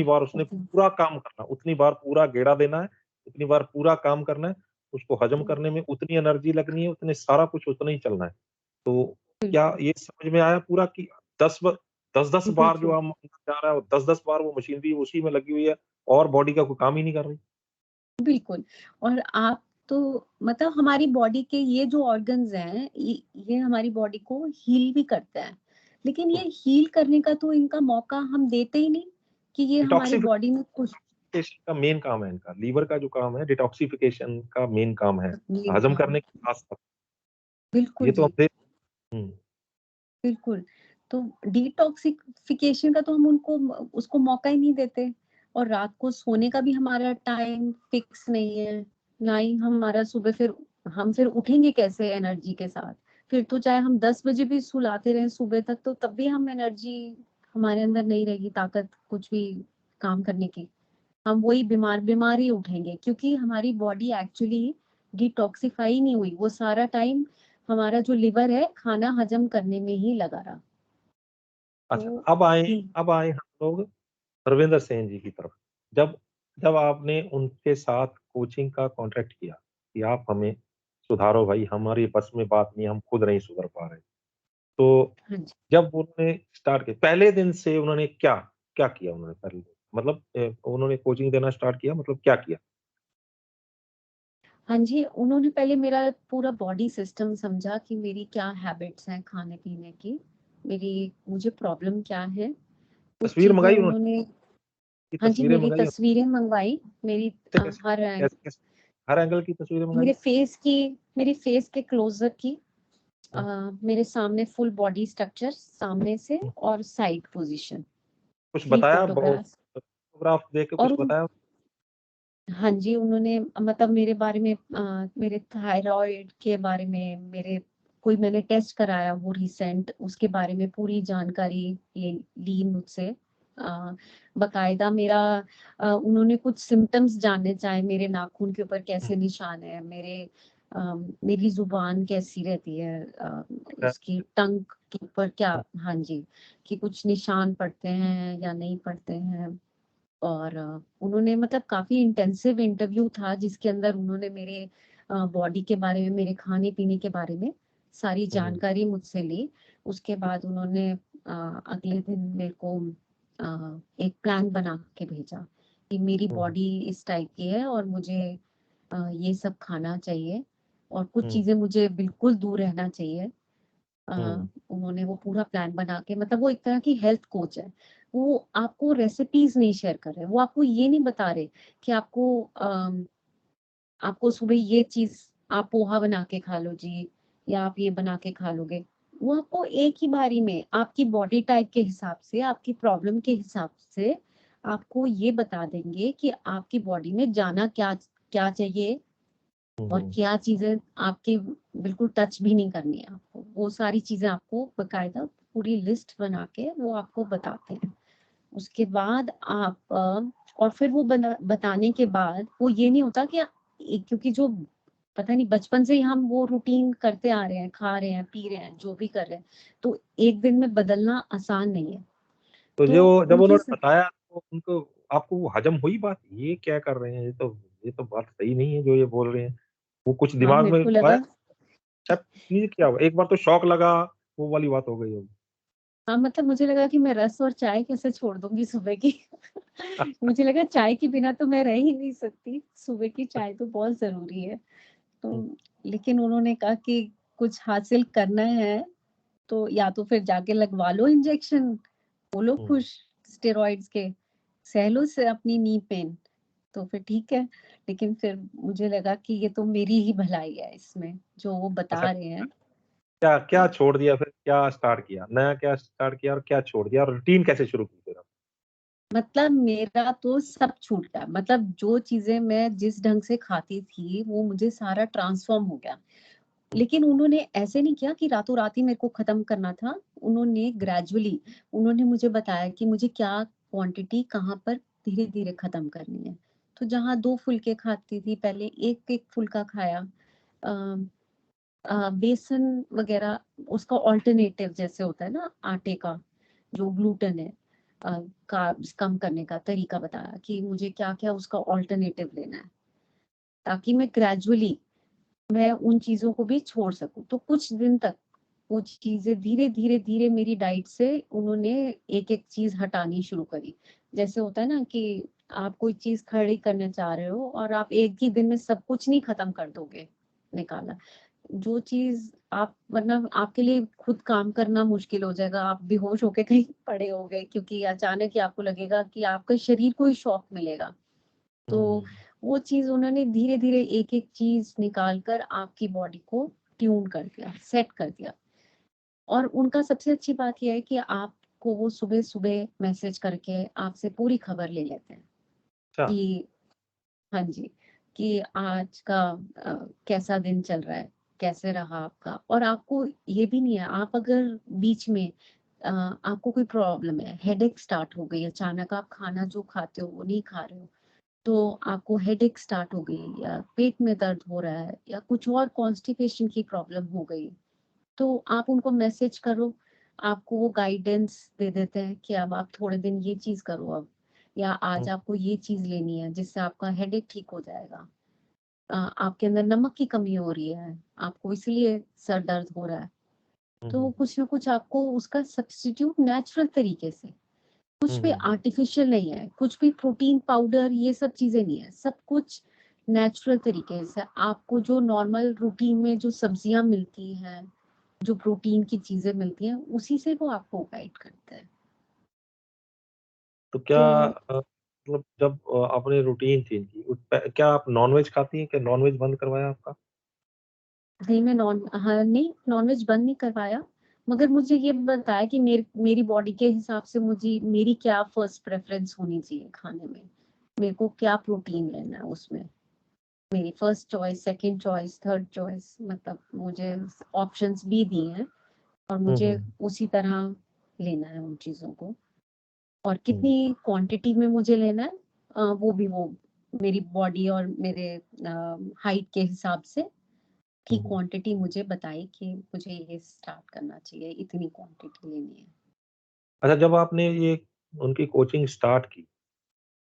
बार उसने हुँ, पूरा काम करना, उतनी बार पूरा गेड़ा देना है, उतनी बार पूरा काम करना है, उसको हज़म हुँ, करने में उतनी एनर्जी लगनी है, उतने सारा कुछ उतना ही चलना है। तो क्या बिल्कुल, ये समझ में आया पूरा कि 10-10 बार जो बिल्कुल, हम जा रहा है, 10-10 बार वो मशीनरी उसी में लगी हुई है और बॉडी का कोई काम ही नहीं कर रही? बिल्कुल। और आप तो मतलब हमारी बॉडी के ये जो ऑर्गन्स हैं, ये हमारी बॉडी को हील भी करते हैं। लेकिन हुँ, ये हील करने का तो इनका मौका हम देते ही नहीं, कि ये हमारी बॉडी में कुछ डिटॉक्सिफिकेशन का मेन काम है इनका, लीवर का जो काम है डिटॉक्सिफिकेशन का मेन काम है, मेन हज़म काम। करने के साथ-साथ। ये बिल्कुल तो हम जी, देख हुँ, बिल्कुल। तो डिटॉक्सिफिकेशन का तो हम उनको उसको मौका ही नहीं देते, और रात को सोने का भी हमारा टाइम फिक्स नहीं है, ना ही हमारा सुबह फिर हम फिर उठेंगे कैसे एनर्जी के साथ? फिर तो चाहे हम 10 बजे भी सुलाते रहें सुबह तक, तो तब भी हम एनर्जी हमारे अंदर नहीं रहेगी, ताकत कुछ भी काम करने की। हम वही बीमार ही उठेंगे, क्योंकि हमारी बॉडी एक्चुअली डिटॉक्सिफाई नहीं हुई। वो सारा टाइम हमारा जो लिवर है, खाना हजम करने में ही लगा रहा। अच्छा तो हुँ, अब आए हम लोग धर्मेंद्र सेन जी की तरफ। जब जब आपने उनके साथ कोचिंग का कॉन्ट्रैक्ट किया कि आप हमें सुधारो भाई, हमारी बस में बात नहीं, हम खुद नहीं सुधर पा रहे। तो हाँ जी। जब उन्होंने स्टार्ट किया, पहले दिन से उन्होंने क्या क्या किया उन्होंने पहले दिन? मतलब उन्होंने कोचिंग देना स्टार्ट किया, मतलब क्या किया? हाँ जी, उन्होंने पहले मेरा पूरा बॉडी सिस्टम समझा कि मेरी क्या हैबिट्स हैं खाने-पीने की, मुझे प्रॉब्लम क्या है, कुछ तस्वीर चीज़ें मँगाई उन्होंने उन्होंने की हाँ जी, तस्वीरें मेरी मँगाई? तस्वीरें मँगवाई, कैसे कैसे? हर एंग कैसे कैसे? हर एंगल की तस्वीरें मँगाई? मेरे फेस के क्लोज़अप की, अ, हुँ, मेरे सामने फुल बॉडी स्ट्रक्चर सामने से, हुँ। और साइड पोज़ीशन, कुछ 3 बताया फ़ोटोग्राफ्स। फोटोग्राफ देख के और कुछ बताया? हाँ जी, उन्होंने मतलब मेरे बारे में, मेरे थायरॉइड के बारे में, मेरे कोई मैंने टेस्ट कराया वो रिसेंट, उसके बारे में पूरी जानकारी ले ली मुझसे। बाकायदा उन्होंने कुछ सिम्पटम्स जानने चाहे, मेरे नाखून के ऊपर हुँ, कैसे निशान हैं, मेरी ज़ुबान कैसी रहती है, अच्छा, उसकी टंग के ऊपर क्या, हाँ जी, कि कुछ निशान पड़ते हैं या नहीं पड़ते हैं। और उन्होंने मतलब काफ़ी इंटेंसिव इंटरव्यू था, जिसके अंदर उन्होंने मेरे बॉडी के बारे में, मेरे खाने-पीने के बारे में सारी हुँ, जानकारी मुझसे ली। उसके बाद उन्होंने अगले दिन मेरे को एक प्लान बना के भेजा कि मेरी हुँ, बॉडी इस टाइप की है, और मुझे ये सब खाना चाहिए, और कुछ हुँ, चीज़ें मुझे बिल्कुल दूर रहना चाहिए। अ, हुँ, उन्होंने वो पूरा प्लान बना के, मतलब वो एक तरह की हेल्थ कोच है। वो आपको रेसिपीज़ नहीं शेयर कर रहे, वो आपको ये नहीं बता रहे कि आपको सुबह ये चीज़, आप पोहा बना के खा लो जी, या आप ये बना के खा लोगे। वो आपको एक ही बारी में आपकी बॉडी टाइप के हिसाब से, आपकी प्रॉब्लम के हिसाब से आपको ये बता देंगे कि आपकी बॉडी में जाना क्या क्या चाहिए, हुँ, और हुँ, क्या चीज़ें आपके बिल्कुल टच भी नहीं करनी है आपको। वो सारी चीज़ें आपको बाकायदा पूरी लिस्ट बना के वो आपको बताते हैं। उसके बाद और फिर वो बताने के बाद वो ये नहीं होता कि क्योंकि जो पता नहीं बचपन से ही हम वो रूटीन करते आ रहे हैं, खा रहे हैं, पी रहे हैं, जो भी कर रहे हैं, तो एक दिन में बदलना आसान नहीं है। तो तो जो जब उनकी उन्होंने बताया तो उनको आपको वो हज़म हुई बात? ये क्या कर रहे हैं? ये तो बात सही नहीं है जो ये बोल रहे हैं। वो कुछ हाँ, दिमाग मेरे में को आया? लगा अच्छा, फिर क्या हुआ? एक बार तो शॉक लगा, वो वाली बात हो गई होगी। हाँ, मतलब मुझे लगा कि मैं रस और चाय कैसे छोड़ दूँगी सुबह की। मुझे लगा चाय के बिना तो मैं रह ही नहीं सकती, सुबह की चाय तो बहुत ज़रूरी है। हुँ, तो लेकिन उन्होंने कहा कि कुछ हासिल करना है, तो या तो फिर जाके लगवा लो इंजेक्शन, हो लो हुँ, खुश स्टेरॉइड्स के, सह लो से अपनी नी पेन, तो फिर ठीक है। लेकिन फिर मुझे लगा कि ये तो मेरी ही भलाई है इसमें, जो वो अच्छा बता रहे हैं। क्या क्या तो छोड़ दिया फिर? क्या स्टार्ट किया? नया क्या स्टार्ट किया और क्या छोड़ दिया और रूटीन कैसे शुरू की फिर आप? मतलब मेरा तो सब छूट गया, मतलब जो चीज़ें मैं जिस ढंग से खाती थी, वो मुझे सारा ट्रांसफ़ॉर्म हो गया। हुँ, लेकिन उन्होंने ऐसे नहीं किया कि रातों-रात ही मेरे को ख़त्म करना था। उन्होंने ग्रेजुअली उन्होंने मुझे बताया कि मुझे क्या क्वांटिटी कहाँ पर धीरे-धीरे ख़त्म करनी है। तो जहाँ 2 फुल्के खाती थी पहले 1-1 फुल्का खाया। अ बेसन वग़ैरह उसका अल्टरनेटिव जैसे होता है ना आटे का, जो ग्लूटेन है, अ, कार्ब्स कम करने का तरीका बताया कि मुझे क्या-क्या उसका अल्टरनेटिव लेना है, ताकि मैं ग्रेजुअली मैं उन चीज़ों को भी छोड़ सकूँ। तो कुछ दिन तक वो चीज़ें धीरे-धीरे मेरी डाइट से उन्होंने एक-एक चीज़ हटानी शुरू करी। जैसे होता है ना कि आप कोई चीज़ खड़ी करना चाह रहे हो और आप एक ही दिन में सब कुछ नहीं खत्म कर दोगे, निकाला। जो चीज़ आप वरना आपके लिए खुद काम करना मुश्किल हो जाएगा, आप बेहोश होके कहीं पड़े होंगे क्योंकि अचानक ही आपको लगेगा कि आपके शरीर को ही शॉक मिलेगा। तो हुँ, वो चीज़ उन्होंने धीरे-धीरे एक-एक चीज़ निकाल कर आपकी बॉडी को ट्यून कर दिया, सेट कर दिया। और उनका सबसे अच्छी बात ये है कि आपको वो सुबह-सुबह मैसेज करके आपसे पूरी खबर ले लेते हैं अच्छा। कि हाँ जी, कि आज का कैसा दिन चल रहा है, कैसे रहा आपका? और आपको ये भी नहीं है, आप अगर बीच में आपको कोई प्रॉब्लम है, हेडेक स्टार्ट हो गई, अचानक आप खाना जो खाते हो वो नहीं खा रहे हो, तो आपको हेडेक स्टार्ट हो गई या पेट में दर्द हो रहा है या कुछ और कॉन्स्टिपेशन की प्रॉब्लम हो गई, तो आप उनको मैसेज करो, आपको वो गाइडेंस दे देते हैं कि अब आप थोड़े दिन ये चीज़ करो अब, या आज हुँ, आपको ये चीज़ लेनी है जिससे आपका हेडेक ठीक हो जाएगा। आपके अंदर नमक की कमी हो रही है, आपको इसलिए सर दर्द हो रहा है। हुँ, तो हुँ, कुछ ना कुछ आपको उसका सब्स्टिट्यूट नेचुरल तरीके से, हुँ, कुछ भी हुँ, आर्टिफिशियल नहीं है, कुछ भी प्रोटीन पाउडर ये सब चीज़ें नहीं है, सब कुछ नेचुरल तरीके से आपको जो नॉर्मल रूटीन में जो सब्जियाँ मिलती हैं, जो प्रोटीन की चीज़ें मिलती हैं, उसी से वो आपको गाइड करता है। तो क्या तो मतलब जब आपने रूटीन चेंज की क्या आप नॉन-वेज खाती हैं? क्या नॉन-वेज बंद करवाया आपका? नहीं मैं हाँ, नहीं नॉनवेज बंद नहीं करवाया, मगर मुझे ये बताया कि मेरी बॉडी के हिसाब से मुझे मेरी क्या फर्स्ट प्रेफ़रेंस होनी चाहिए खाने में। मेरे को क्या प्रोटीन लेना है उसमें। मेरी first choice, second choice, third choice, मतलब मुझे ऑप्शंस भी दिए हैं और हुँ, मुझे हुँ, उसी तरह लेना है उन चीज़ों को। और हुँ, कितनी क्वांटिटी में मुझे लेना है, वो भी वो मेरी बॉडी और मेरे हाइट के हिसाब से हुँ, ठीक हुँ। क्वांटिटी मुझे बताई कि मुझे ये स्टार्ट करना चाहिए, इतनी क्वांटिटी लेनी है। अच्छा जब आपने ये उनकी कोचिंग स्टार्ट की,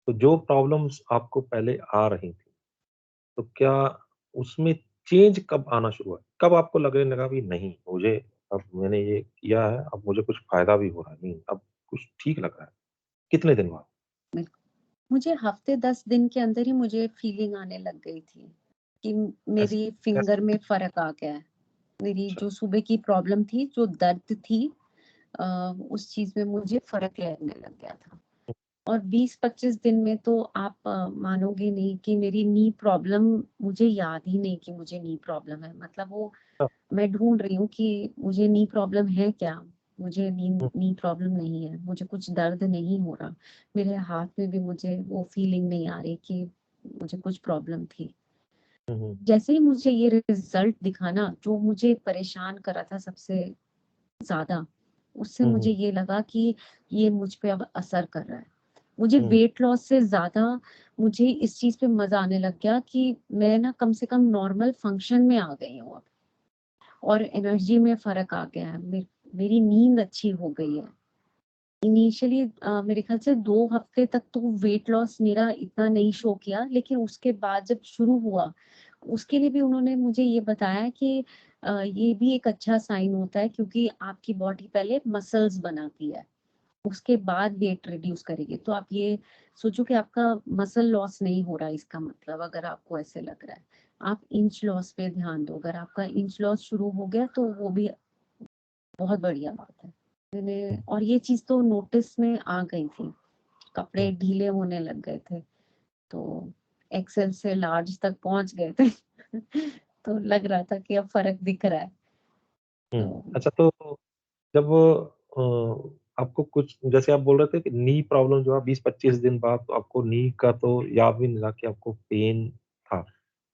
तो जो प्रॉब्लम्स आपको पहले आ रही थी, तो क्या उसमें चेंज कब आना शुरू हुआ? कब आपको लगने लगा भी नहीं, मुझे अब मैंने ये किया है, अब मुझे कुछ फ़ायदा भी हो रहा है, नहीं अब कुछ ठीक लग रहा है? कितने दिन बाद? बिल्कुल, मुझे हफ्ते 10 दिन के अंदर ही मुझे फीलिंग आने लग गई थी कि कैसे मेरी फिंगर कैसे? में फ़र्क आ गया है। मेरी अच्छा। जो सुबह की प्रॉब्लम थी, जो दर्द थी, अ, उस चीज़ में मुझे फ़र्क लगने लग गया था। और 20-25 दिन में तो आप मानोगे नहीं कि मेरी नी प्रॉब्लम मुझे याद ही नहीं कि मुझे नी प्रॉब्लम है। मतलब वो अच्छा। मैं ढूँढ रही हूँ कि मुझे नी प्रॉब्लम है क्या? मुझे हुँ, नी प्रॉब्लम नहीं है, मुझे कुछ दर्द नहीं हो रहा। मेरे हाथ में भी मुझे वो फीलिंग नहीं आ रही कि मुझे कुछ प्रॉब्लम थी। हुँ, हुँ, जैसे ही मुझे ये रिज़ल्ट दिखा ना, जो मुझे परेशान कर रहा था सबसे ज़्यादा, उससे हुँ, मुझे हुँ, ये लगा कि ये मुझ पे अब असर कर रहा है। मुझे हुँ, वेट लॉस से ज़्यादा मुझे इस चीज़ पे मज़ा आने लग गया कि मैं ना कम से कम नॉर्मल फंक्शन में आ गई हूँ अब, और एनर्जी में फ़र्क आ गया है। मेरी नींद अच्छी हो गई है। इनिशियली मेरे ख़्याल से 2 हफ़्ते तक तो वेट लॉस मेरा इतना नहीं शो किया, लेकिन उसके बाद जब शुरू हुआ, उसके लिए भी उन्होंने मुझे ये बताया कि ये भी एक अच्छा साइन होता है, क्योंकि आपकी बॉडी पहले मसल्स बनाती है, उसके बाद वेट रिड्यूस करेगी। तो आप ये सोचो कि आपका मसल लॉस नहीं हो रहा है, इसका मतलब अगर आपको ऐसे लग रहा है, आप इंच लॉस पे ध्यान दो। अगर आपका इंच लॉस शुरू हो गया तो वो भी बहुत बढ़िया बात है। और ये चीज तो नोटिस में आ गई थी, कपड़े ढीले होने लग गए थे, तो एक्सेल से लार्ज तक पहुंच गए थे। तो लग रहा था कि अब फर्क दिख रहा है। तो अच्छा, तो जब आपको कुछ, जैसे आप बोल रहे थे कि नी प्रॉब्लम जो है 20-25 दिन बाद, तो आपको नी का तो याद भी नहीं रहा कि आपको पेन था।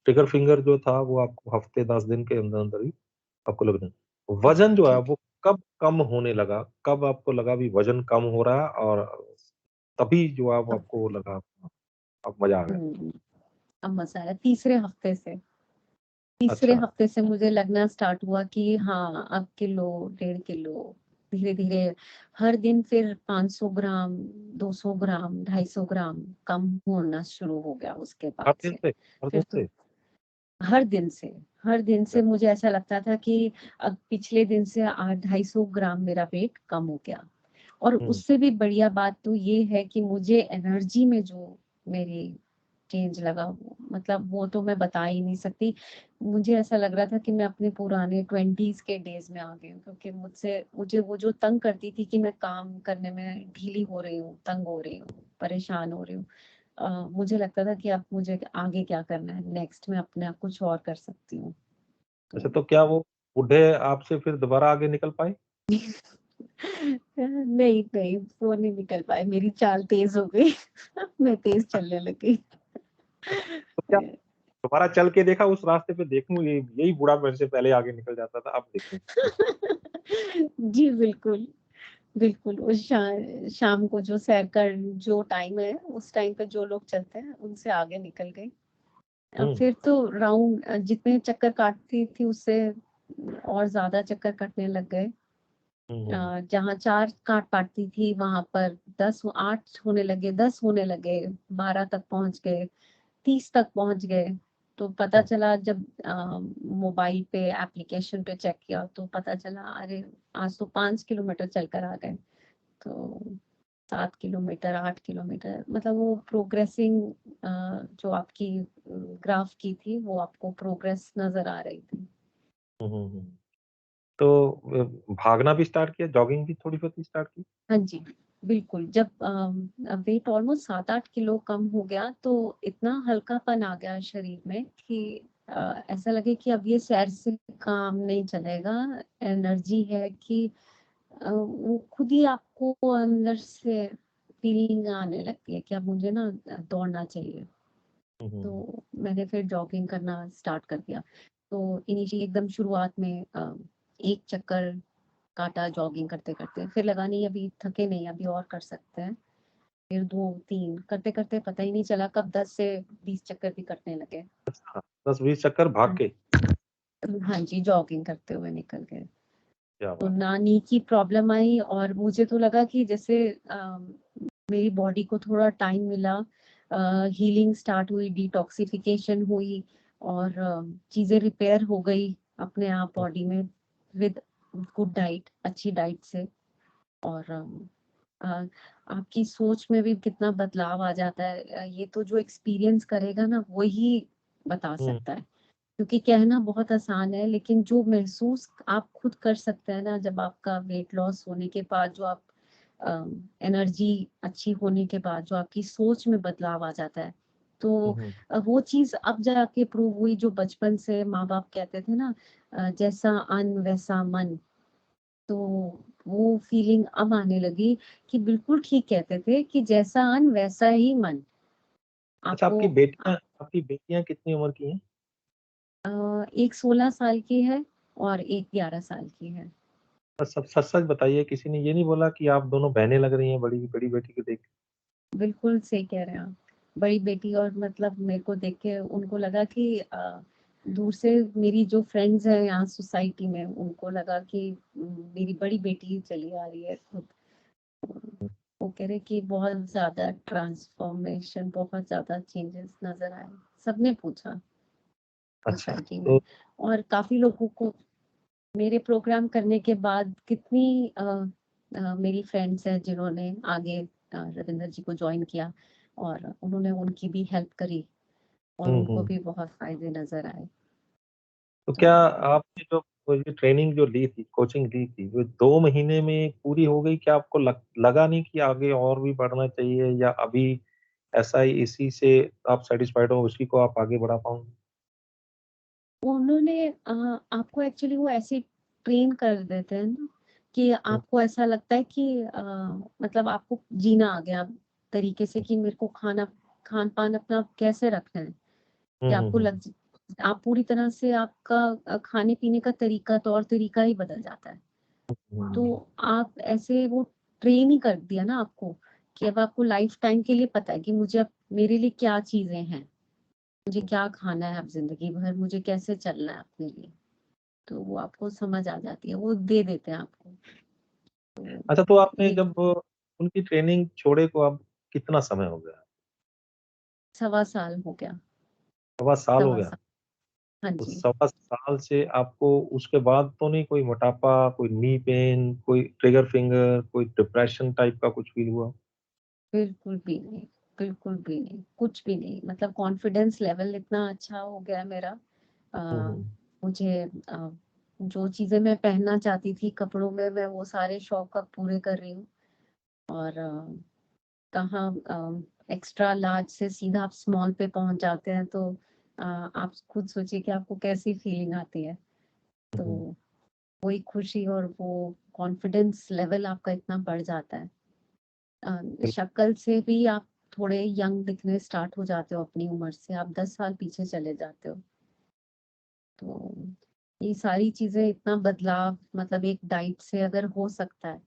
ट्रिगर फिंगर जो था वो आपको हफ्ते 10 दिन के अंदर अंदर ही आपको लगने, वजन जो है ठीक। वो कब कम होने लगा, कब आपको लगा भी वजन कम हो रहा है, और तभी जो है वो अब आपको लगा अब मजा आ गया? अब मजा आया तीसरे हफ्ते से। तीसरे अच्छा। हफ्ते से मुझे लगना स्टार्ट हुआ कि हाँ, अब किलो 1.5 किलो धीरे धीरे हर दिन, फिर 500 ग्राम, 200 ग्राम, 250 ग्राम कम होना शुरू हो गया उसके हर बाद दिन से। से, हर दिन फिर तो से? हर दिन से, हर दिन से मुझे ऐसा लगता था कि अब पिछले दिन से 250 ग्राम मेरा वेट कम हो गया। और हम्म। उससे भी बढ़िया बात तो ये है कि मुझे एनर्जी में जो मेरी चेंज लगा, मतलब वो तो मैं बता ही नहीं सकती। मुझे ऐसा लग रहा था कि मैं अपने पुराने 20s के डेज में आ गई हूँ, क्योंकि मुझे वो जो तंग करती थी कि मैं काम करने में ढीली हो रही हूँ, तंग हो रही हूँ, परेशान हो रही हूँ, मुझे लगता था कि अब मुझे आगे क्या करना है, नेक्स्ट में अपने आप कुछ और कर सकती हूँ। अच्छा, तो तो क्या वो बूढ़े आपसे फिर दोबारा आगे निकल पाए? नहीं नहीं, वो नहीं निकल पाए, मेरी चाल तेज हो गई। मैं तेज चलने लगी। तो क्या दोबारा चल के देखा उस रास्ते पे, देखूं ये यही बूढ़ा मेरे से पहले आगे निकल जाता था, अब देखूं? जी बिल्कुल, बिल्कुल। उस शाम को जो सैर कर जो टाइम है, उस टाइम पे जो लोग चलते हैं उनसे आगे निकल गई। हम्म। फिर तो राउंड जितने चक्कर काटती थी उससे और ज्यादा चक्कर कटने लग गए। हम्म। जहाँ 4 काट पाती थी वहां पर 8 होने लगे, 10 होने लगे, 12 तक पहुंच गए, 30 तक पहुंच गए। तो पता हम्म। चला जब मोबाइल पे एप्लीकेशन पे चेक किया तो पता चला, अरे आज तो 5 किलोमीटर चलकर आ गए। तो 7 किलोमीटर, 8 किलोमीटर, मतलब वो प्रोग्रेसिंग, जो आपकी ग्राफ की थी वो आपको प्रोग्रेस नजर आ रही थी। हम्म। तो भागना भी स्टार्ट किया, जॉगिंग भी थोड़ी बहुत स्टार्ट की? हाँ जी, बिल्कुल। जब वेट ऑलमोस्ट 7-8 किलो कम हो गया तो इतना हल्कापन आ गया शरीर में कि ऐसा लगे कि अब ये सैर से काम नहीं चलेगा। एनर्जी है कि वो खुद ही आपको अंदर से फीलिंग आने लगती है कि अब मुझे ना दौड़ना चाहिए। हम्म। तो मैंने फिर जॉगिंग करना स्टार्ट कर दिया। तो इनिशियली एकदम शुरुआत में एक चक्कर काटा जॉगिंग करते करते, फिर लगा नहीं अभी थके नहीं, अभी और कर सकते हैं। फिर 2-3 करते करते पता ही नहीं चला कब 10 से 20 चक्कर भी कटने लगे। अच्छा, 10-20 चक्कर भाग हाँ, के? हाँ जी, जॉगिंग करते हुए निकल गए। क्या तो बात! ना नी की प्रॉब्लम आई, और मुझे तो लगा कि जैसे मेरी बॉडी को थोड़ा टाइम मिला, हीलिंग स्टार्ट हुई, डिटॉक्सिफिकेशन हुई, और चीजें रिपेयर हो गई अपने आप हम्म। बॉडी में, विद गुड डाइट, अच्छी डाइट से। और आपकी सोच में भी कितना बदलाव आ जाता है, ये तो जो एक्सपीरियंस करेगा ना वही बता हम्म। सकता है। क्योंकि कहना बहुत आसान है, लेकिन जो महसूस आप खुद कर सकते हैं ना, जब आपका वेट लॉस होने के बाद जो आप एनर्जी अच्छी होने के बाद जो आपकी सोच में बदलाव आ जाता है, तो हम्म। वो चीज अब जाके प्रूव हुई, जो बचपन से माँ बाप कहते थे ना, जैसा अन्न वैसा मन। तो वो फीलिंग अब आने लगी कि बिल्कुल ठीक कहते थे कि जैसा अन्न वैसा ही मन। अच्छा, आपको आपकी बेटियां कितनी उम्र की हैं? एक 16 साल की है और एक 11 साल की है। सब सच सच बताइए, किसी ने ये नहीं बोला कि आप दोनों बहनें लग रही हैं बड़ी बड़ी बेटी को देख बिल्कुल सही कह रहे हैं आप। बड़ी बेटी, और मतलब मेरे को देख के उनको लगा कि दूर से मेरी जो फ्रेंड्स हैं यहाँ सोसाइटी में, उनको लगा कि मेरी बड़ी बेटी चली आ रही है खुद। के? वो कह रहे कि बहुत ज्यादा ट्रांसफॉर्मेशन, बहुत ज्यादा चेंजेस नजर आए। सबने पूछा अच्छा, सोसाइटी में, तो और काफी लोगों को मेरे प्रोग्राम करने के बाद कितनी मेरी फ्रेंड्स हैं जिन्होंने आगे रविंदर जी को जॉइन किया और उन्होंने उनकी भी हेल्प करी और उनको हम्म। भी बहुत फायदे नजर आए। तो तो क्या आपने जो वो ये ट्रेनिंग जो ली थी, कोचिंग ली थी, वो 2 महीने में पूरी हो गई? क्या आपको लगा नहीं कि आगे और भी बढ़ना चाहिए, या अभी ऐसा ही इसी से आप सेटिस्फाइड हो, उसी को आप आगे बढ़ा पाओगे? उन्होंने आपको एक्चुअली वो ऐसे ट्रेन कर देते हैं ना कि हम्म, आपको ऐसा लगता है कि मतलब आपको जीना आ गया तरीके से कि मेरे को खान पान अपना कैसे रखना है कि हम्म, आपको आप पूरी तरह से आपका खाने पीने का तरीका तौर तरीका ही बदल जाता है। तो हम्म, आप ऐसे वो ट्रेन ही कर दिया ना आपको कि अब आपको लाइफ टाइम के लिए पता है कि मुझे अब मेरे लिए क्या चीजें हैं, मुझे क्या खाना है, अब जिंदगी भर मुझे कैसे चलना है अपने लिए। तो वो आपको समझ आ जाती है, वो दे देते हैं आपको। तो अच्छा, तो आपने ये जब उनकी ट्रेनिंग छोड़े को अब कितना समय हो गया? 1.25 साल हो गया। 1.25 साल हो सवा गया? साल। हाँ उस जी। 1.25 साल से आपको उसके बाद तो नहीं कोई मोटापा, कोई नी पेन, कोई ट्रिगर फिंगर, कोई डिप्रेशन टाइप का कुछ फील हुआ? बिल्कुल भी नहीं, बिल्कुल भी नहीं, कुछ भी नहीं। मतलब कॉन्फिडेंस लेवल इतना अच्छा हो गया मेरा। अ, हम्म, मुझे जो चीजें मैं पहनना चाहती थी कपड़ों में, मैं वो सारे शौक अब पूरे कर रही हूँ। और कहाँ एक्स्ट्रा लार्ज से सीधा आप स्मॉल पे पहुंच जाते हैं तो आप खुद सोचिए कि आपको कैसी फीलिंग आती है। तो हम्म, वही खुशी और वो कॉन्फिडेंस लेवल आपका इतना बढ़ जाता है। शक्ल से भी आप थोड़े यंग दिखने स्टार्ट हो जाते हो, अपनी उम्र से आप 10 साल पीछे चले जाते हो। तो ये सारी चीजें, इतना बदलाव मतलब एक डाइट से अगर हो सकता है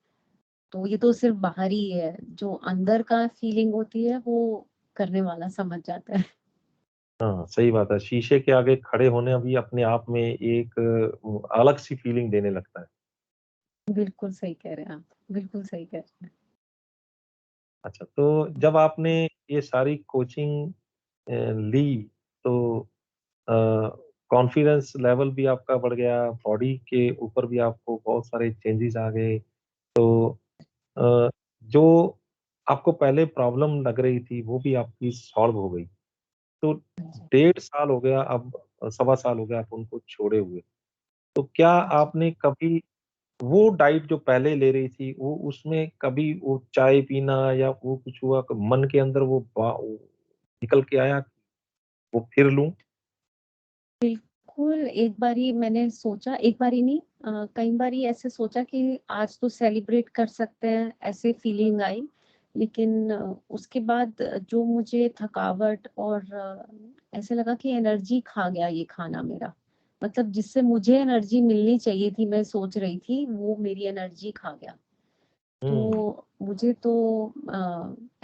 तो ये तो सिर्फ बाहरी है, जो अंदर का फीलिंग होती है वो करने वाला समझ जाता है। हाँ, सही बात है। शीशे के आगे खड़े होने अभी अपने आप में एक अलग सी फीलिंग देने लगता है। बिल्कुल सही कह रहे हैं आप, बिल्कुल सही कह रहे हैं। अच्छा, तो जब आपने ये सारी कोचिंग ली, तो कॉन्फिडेंस लेवल भी आपका बढ़ गया, बॉडी के ऊपर भी आपको बहुत सारे चेंजेस आ गए। तो अ, जो आपको पहले प्रॉब्लम लग रही थी, वो भी आपकी सॉल्व हो गई। तो हाँ जी। 1.5 साल हो गया, अब 1.25 साल हो गया आप उनको छोड़े हुए। तो क्या हाँ जी। आपने कभी वो डाइट जो पहले ले रही थी, वो उसमें कभी वो चाय पीना या वो कुछ हुआ, मन के अंदर वो निकल के आया, वो फिर लूँ? बिल्कुल, एक बारी मैंने सोचा, एक बारी नहीं, कई बारी ऐसे सोचा कि आज तो सेलिब्रेट कर सकते हैं, ऐसे फीलिंग आई। लेकिन उसके बाद जो मुझे थकावट और ऐसे लगा कि एनर्जी खा गया ये खाना मेरा। मतलब जिससे मुझे एनर्जी मिलनी चाहिए थी, मैं सोच रही थी, वो मेरी एनर्जी खा गया। हुँ, तो मुझे तो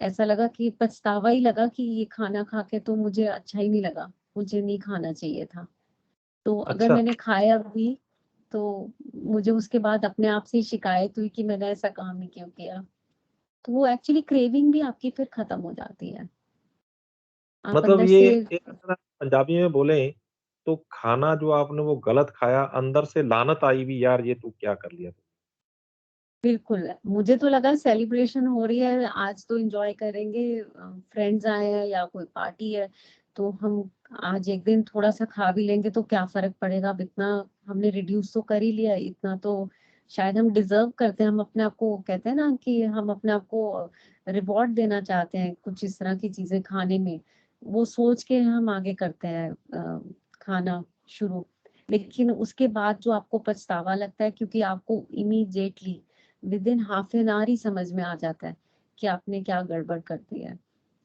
ऐसा लगा कि पछतावा ही लगा कि ये खाना खा के तो मुझे अच्छा ही नहीं लगा, मुझे नहीं खाना चाहिए था। तो अगर अच्छा। मैंने खाया भी तो मुझे उसके बाद अपने आप से ही शिकायत हुई कि मैंने ऐसा काम ही क्यों किया। तो वो एक्चुअली क्रेविंग भी आपकी फिर खत्म हो जाती है। आप मतलब अंदर ये से एक अगर आप पंजाबी में बोलें, तो खाना जो आपने वो गलत खाया, अंदर से लानत आई भी, यार ये तू क्या कर लिया? बिल्कुल, मुझे तो लगा सेलिब्रेशन हो रही है, आज तो एन्जॉय करेंगे, फ्रेंड्स आए हैं या कोई पार्टी है, तो हम आज एक दिन थोड़ा-सा खा भी लेंगे तो क्या फ़र्क पड़ेगा, अब इतना हमने रिड्यूस तो कर ही लिया, इतना तो शायद हम डिज़र्व करते हैं, हम अपने आप को कहते हैं ना कि हम अपने आप को रिवॉर्ड देना चाहते हैं, कुछ इस तरह की चीज़ें खाने में, वो सोच के हम आगे करते हैं खाना शुरू। लेकिन उसके बाद जो आपको पछतावा लगता है क्योंकि आपको immediately within half an hour ही समझ में आ जाता है कि आपने क्या गड़बड़ कर दिया है।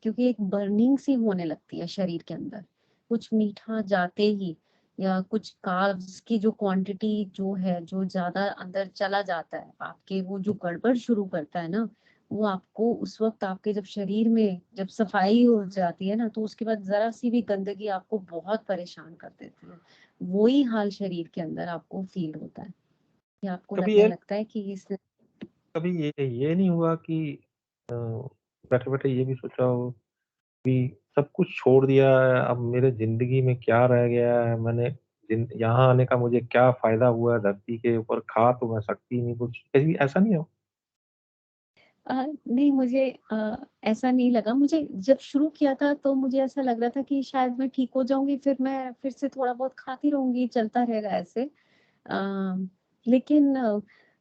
क्योंकि एक बर्निंग सी होने लगती है शरीर के अंदर, कुछ मीठा जाते ही या कुछ कार्ब्स की जो क्वांटिटी जो है, जो ज्यादा अंदर चला जाता है आपके, वो जो गड़बड़ शुरू करता है ना, वो आपको उस वक्त आपके जब शरीर में जब सफाई हो जाती है ना, तो उसके बाद जरा सी भी गंदगी आपको बहुत परेशान कर देती है। वही हाल शरीर के अंदर आपको फील होता है कि आपको कभी लगने ये लगता है कि इस कभी ये नहीं हुआ कि अ, बैठे-बैठे ये भी सोचा हो कि सब कुछ छोड़ दिया है, अब मेरे ज़िंदगी में क्या रह गया है? मैंने यहाँ आने का मुझे क्या फ़ायदा हुआ, धरती के ऊपर खा तो मैं सकती नहीं कुछ, कभी ऐसा नहीं हो? नहीं मुझे ऐसा नहीं लगा। मुझे जब शुरू किया था तो मुझे ऐसा लग रहा था कि शायद मैं ठीक हो जाऊँगी, फिर मैं फिर से थोड़ा बहुत खाती रहूँगी, चलता रहेगा ऐसे। लेकिन